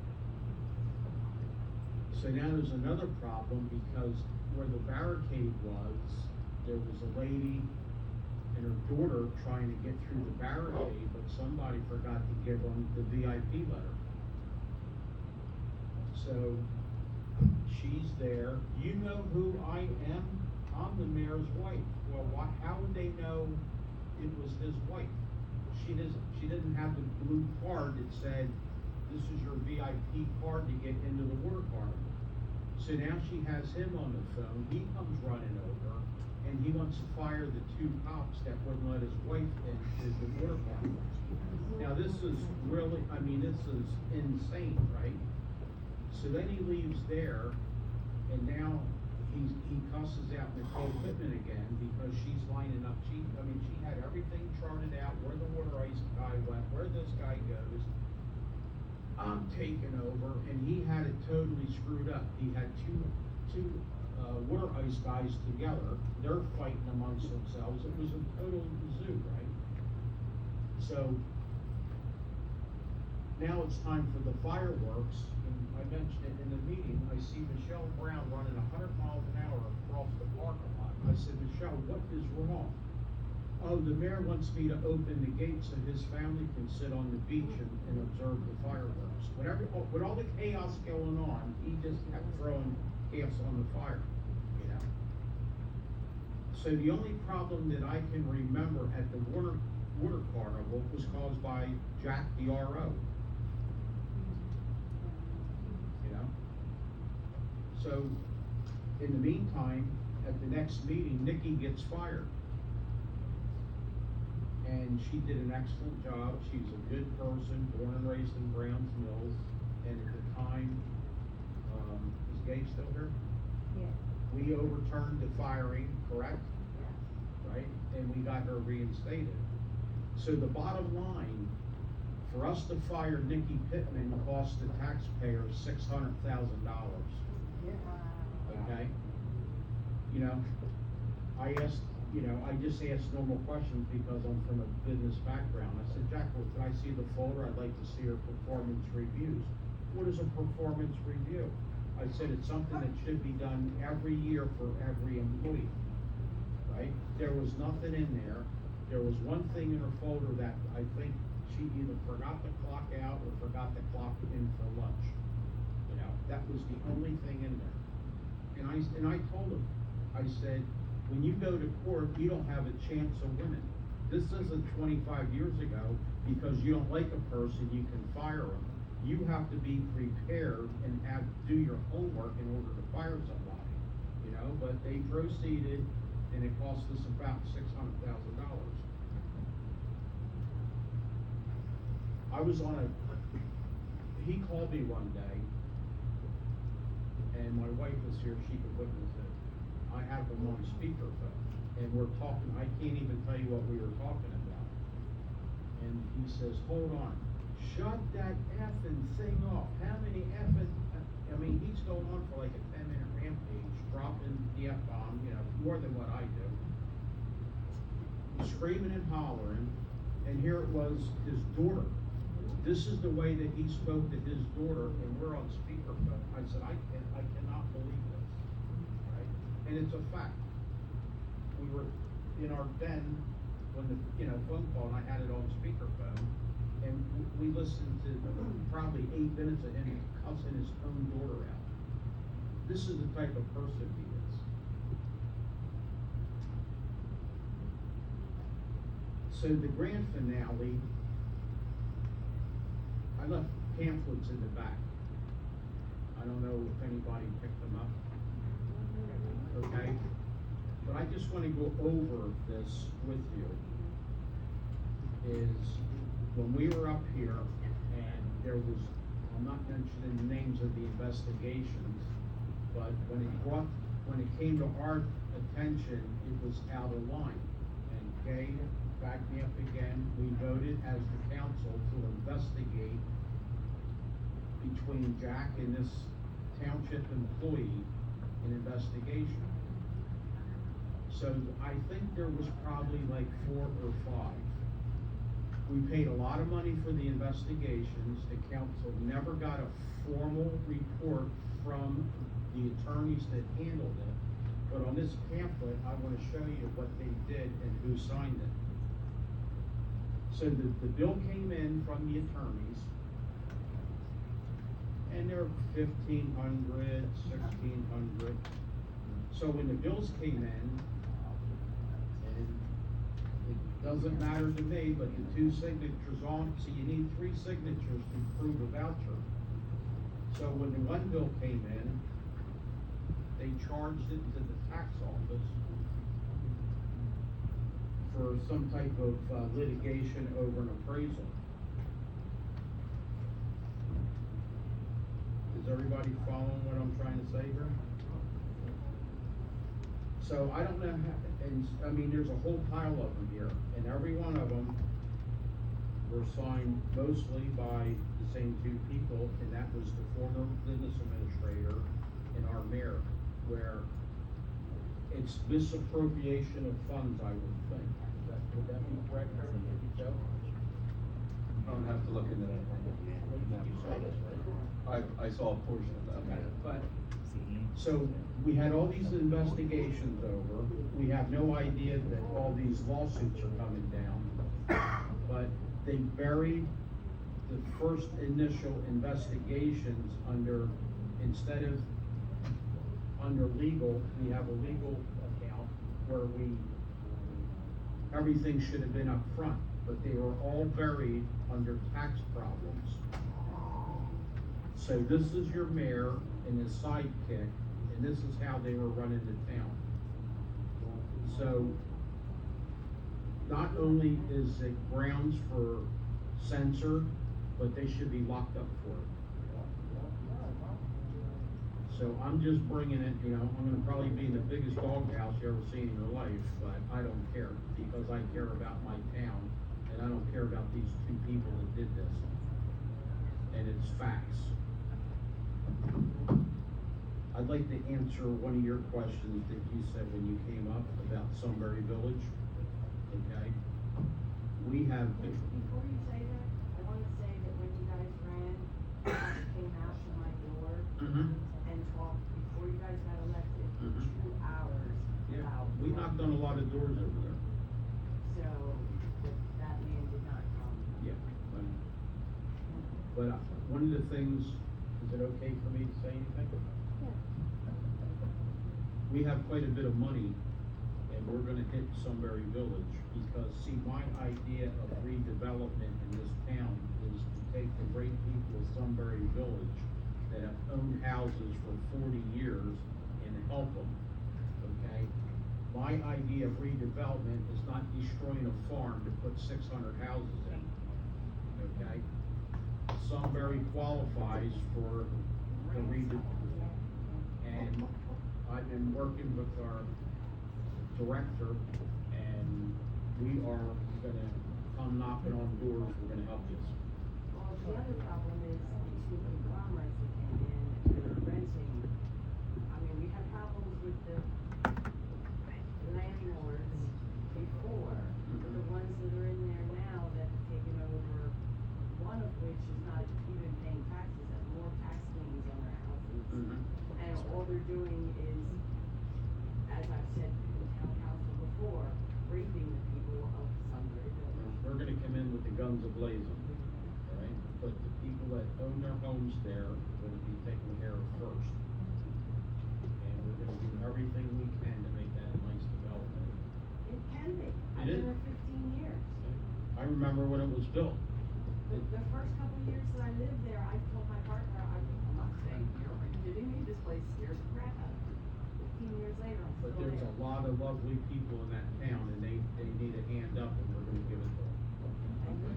So now there's another problem, because where the barricade was, there was a lady and her daughter trying to get through the barricade, but somebody forgot to give them the VIP letter. So she's there. You know who I am? I'm the mayor's wife. Well, how would they know it was his wife? She didn't have the blue card that said, this is your VIP card to get into the water carnival. So now she has him on the phone, he comes running over, and he wants to fire the two cops that wouldn't let his wife into the water carnival. Now this is really, this is insane, right? So then he leaves there, and now he cusses out Nicole Pittman again, because she's lining up, she had everything charted out, where the water ice guy went, where this guy goes. I'm taking over, and he had it totally screwed up. He had two water ice guys together. They're fighting amongst themselves. It was a total zoo, right? So now it's time for the fireworks, and I mentioned it in the meeting. I see Michelle Brown running 100 miles an hour across the parking lot. I said, Michelle, what is wrong? Oh, the mayor wants me to open the gate so his family can sit on the beach and observe the fireworks. With all the chaos going on, he just kept throwing gas on the fire, you know? So the only problem that I can remember at the water carnival was caused by Jack the RO. You know? So, in the meantime, at the next meeting, Nikki gets fired. And she did an excellent job. She's a good person, born and raised in Browns Mills. And at the time, is Gabe still here? Yeah. We overturned the firing, correct? Yeah. Right? And we got her reinstated. So the bottom line, for us to fire Nikki Pittman cost the taxpayers $600,000. Yeah. Okay? You know, I just asked normal questions because I'm from a business background. I said, Jack, well, can I see the folder? I'd like to see her performance reviews. What is a performance review? I said, it's something that should be done every year for every employee, right? There was nothing in there. There was one thing in her folder that I think she either forgot to clock out or forgot to clock in for lunch. You know, that was the only thing in there. And I told him, I said, when you go to court, you don't have a chance of winning. This isn't 25 years ago, because you don't like a person, you can fire them. You have to be prepared and do your homework in order to fire somebody, you know, but they proceeded, and it cost us about $600,000. He called me one day, and my wife was here, she could witness it. I have him on speakerphone, and we're talking, I can't even tell you what we were talking about. And he says, hold on, shut that effing thing off. How many effing, he's going on for like a 10-minute rampage, dropping the F-bomb, you know, more than what I do. Screaming and hollering, and here it was, his daughter. This is the way that he spoke to his daughter, and we're on speakerphone. I said, I cannot believe this. And it's a fact. We were in our den when the phone call, and I had it on speakerphone, and we listened to probably 8 minutes of him cussing his own daughter out. this is the type of person he is. So the grand finale, I left pamphlets in the back. I don't know if anybody picked them up. Okay? But I just want to go over this with you. Is when we were up here and there was, I'm not mentioning the names of the investigations, but when it came to our attention, it was out of line. And Kay backed me up again. We voted as the council to investigate between Jack and this township employee an investigation. So I think there was probably like 4 or 5. We paid a lot of money for the investigations. The council never got a formal report from the attorneys that handled it. But on this pamphlet, I want to show you what they did and who signed it. So the bill came in from the attorneys, and they're $1,500, $1,600. So when the bills came in, and it doesn't matter to me, but the 2 signatures on, so you need 3 signatures to prove a voucher. So when the one bill came in, they charged it to the tax office for some type of litigation over an appraisal. Is everybody following what I'm trying to say here? So I don't know how, and I mean, there's a whole pile of them here, and every one of them were signed mostly by the same 2 people, and that was the former business administrator and our mayor, where it's misappropriation of funds, I would think. Would that be correct, Joe? I'll have to look into that. You saw this, right? I saw a portion of that. Okay, but, so we had all these investigations over. We have no idea that all these lawsuits are coming down. But they buried the first initial investigations under, instead of under legal, we have a legal account where everything should have been up front, but they were all buried under tax problems. So this is your mayor and his sidekick, and this is how they were running the town. So not only is it grounds for censure, but they should be locked up for it. So I'm just bringing it, you know, I'm gonna probably be in the biggest doghouse you ever seen in your life, but I don't care, because I care about my town, and I don't care about these 2 people that did this. And it's facts. I'd like to answer one of your questions that you said when you came up about Sunbury Village, okay? We have. Before you say that, I want to say that when you guys ran, I came out to my door and talked before you guys got elected, 2 hours Yeah, about. we knocked on a lot of doors over there. So, that man did not come. Yeah, but one of the things, is it okay for me to say anything? We have quite a bit of money, and we're gonna hit Sunbury Village, because, see, my idea of redevelopment in this town is to take the great people of Sunbury Village that have owned houses for 40 years and help them, okay? My idea of redevelopment is not destroying a farm to put 600 houses in, okay? Sunbury qualifies for the redevelopment, and I've been working with our director, and we are gonna come knocking on doors, we're gonna help you. Well, the other problem is these two conglomerates that came in and are renting. I mean, we had problems with the landlords before, but the ones that are in there now that have taken over, one of which is not even paying taxes, have more tax liens on their houses. And all they're doing is, as I've said to the town council before, raping the people of Sunbury Village. We're gonna come in with the guns a-blazing, alright? But the people that own their homes there are gonna be taken care of first. built. The first couple of years that I lived there, I told my partner, I'm not staying here, are you kidding me? This place scares the crap out of me. 15 years later, I'm But still there's there. a lot of lovely people in that town, and they need a hand up, and we're gonna give it to them. Okay?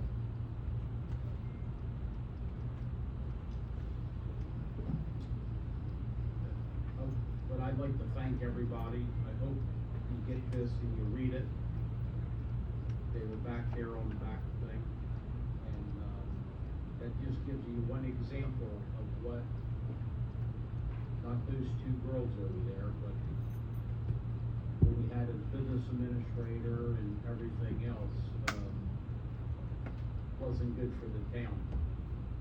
But I'd like to thank everybody. I hope you get this and you read it. They were back there on the back thing. And, that just gives you one example of what, not those two girls over there, but when we had a business administrator and everything else, wasn't good for the town.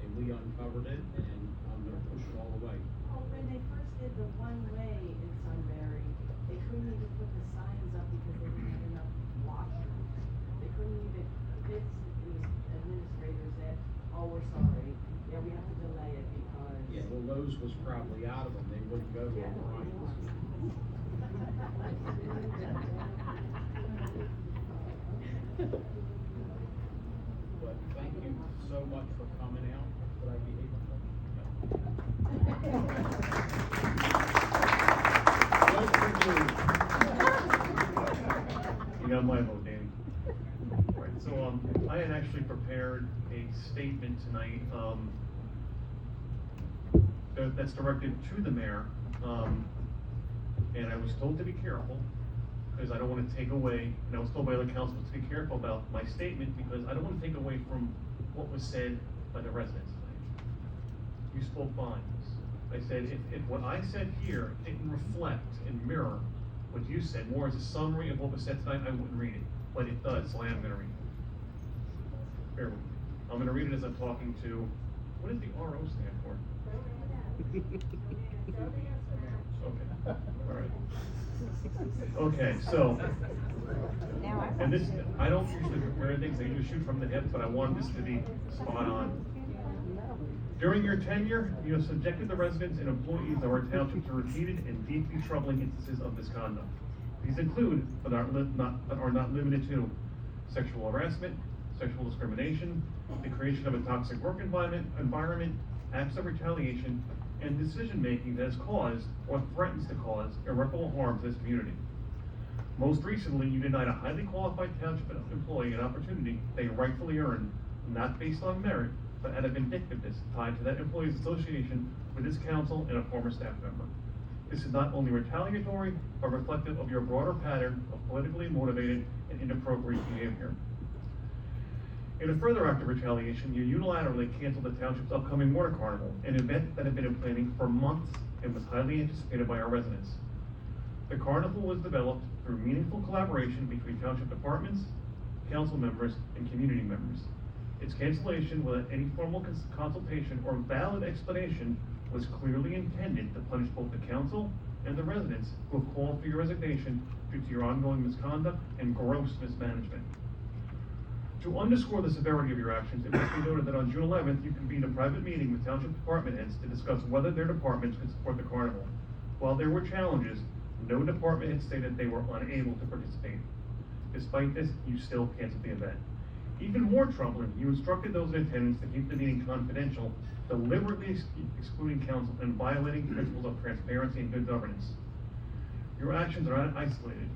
And we uncovered it, and I'm gonna push it all the way. Oh, when they first did the one-way in Sunbury, they couldn't even put the signs up because they didn't have enough washers. They couldn't even, this administrator said, oh, we're sorry, yeah, we have to delay it because. Yeah, well, Lowe's was probably out of them, they wouldn't go to Yeah, them, right? But thank you so much for coming out. Did I behave myself? You got my vote, Danny. Right, so, I had actually prepared a statement tonight, that's directed to the mayor, and I was told to be careful, because I don't wanna take away, and I was told by the council to be careful about my statement, because I don't wanna take away from what was said by the residents tonight. You spoke volumes. I said, if what I said here didn't reflect and mirror what you said, more as a summary of what was said tonight, I wouldn't read it, but it does, so I am gonna read it. Bear with me. I'm gonna read it as I'm talking to, what does the RO stand for? Okay, all right. Okay, so, and this, I don't usually prepare things, I usually shoot from the hip, but I want this to be spot on. During your tenure, you have subjected the residents and employees of our township to repeated and deeply troubling instances of misconduct. These include, but are not limited to, sexual harassment, sexual discrimination, the creation of a toxic work environment, acts of retaliation, and decision-making that has caused or threatens to cause irreparable harm to this community. Most recently, you denied a highly qualified township employee an opportunity they rightfully earned, not based on merit, but out of vindictiveness tied to that employee's association with this council and a former staff member. This is not only retaliatory, but reflective of your broader pattern of politically motivated and inappropriate behavior. In a further act of retaliation, you unilaterally canceled the township's upcoming water carnival, an event that had been in planning for months and was highly anticipated by our residents. The carnival was developed through meaningful collaboration between township departments, council members, and community members. Its cancellation without any formal consultation or valid explanation was clearly intended to punish both the council and the residents who have called for your resignation due to your ongoing misconduct and gross mismanagement. To underscore the severity of your actions, it must be noted that on June 11th, you convened a private meeting with township department heads to discuss whether their departments could support the carnival. While there were challenges, no department had stated they were unable to participate. Despite this, you still canceled the event. Even more troubling, you instructed those in attendance to keep the meeting confidential, deliberately excluding counsel and violating principles of transparency and good governance. Your actions are not isolated.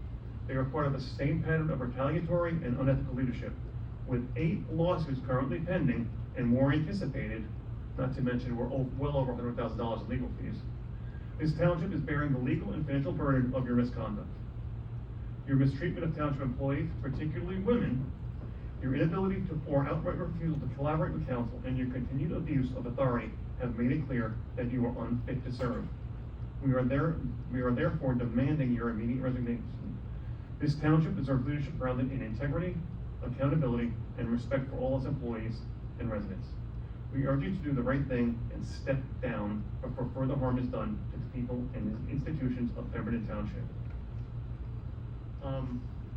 They are part of a sustained pattern of retaliatory and unethical leadership. With 8 lawsuits currently pending and more anticipated, not to mention we're well over $100,000 in legal fees, this township is bearing the legal and financial burden of your misconduct. Your mistreatment of township employees, particularly women, your inability to or outright refusal to collaborate with council, and your continued abuse of authority have made it clear that you are unfit to serve. We are therefore demanding your immediate resignation. This township deserves leadership grounded in integrity, accountability, and respect for all its employees and residents. We urge you to do the right thing and step down before further harm is done to the people and institutions of Pemberton Township.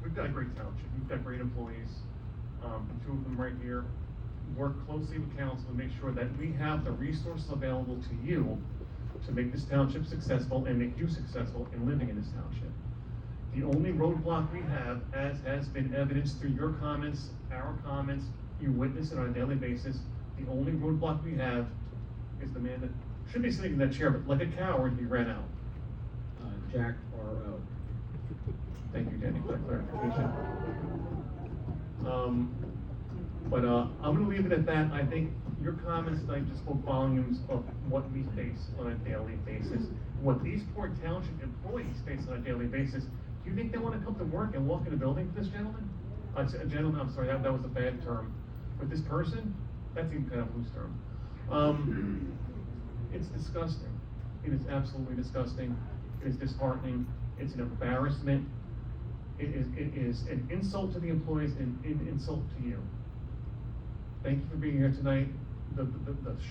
We've got a great township. We've got great employees. 2 of them right here. Work closely with council to make sure that we have the resources available to you to make this township successful and make you successful in living in this township. The only roadblock we have, as has been evidenced through your comments, our comments, You witness it on a daily basis. The only roadblock we have is the man that should be sitting in that chair, but like a coward, he ran out. Jack R.O. Thank you, Danny, for that clarification. I'm gonna leave it at that. I think your comments tonight just spoke volumes of what we face on a daily basis. What these poor township employees face on a daily basis. Do you think they wanna come to work and walk in the building for this gentleman? Gentleman, I'm sorry, that was a bad term. With this person, that's even kind of a loose term. It's disgusting. It is absolutely disgusting. It is disheartening. It's an embarrassment. It is an insult to the employees and an insult to you. Thank you for being here tonight. The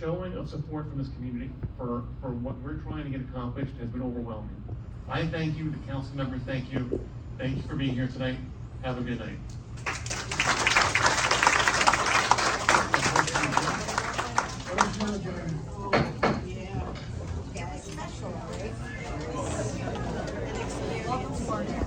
showing of support from this community for what we're trying to get accomplished has been overwhelming. I thank you, the council members, thank you. Thank you for being here tonight. Have a good night. Yeah, special, right?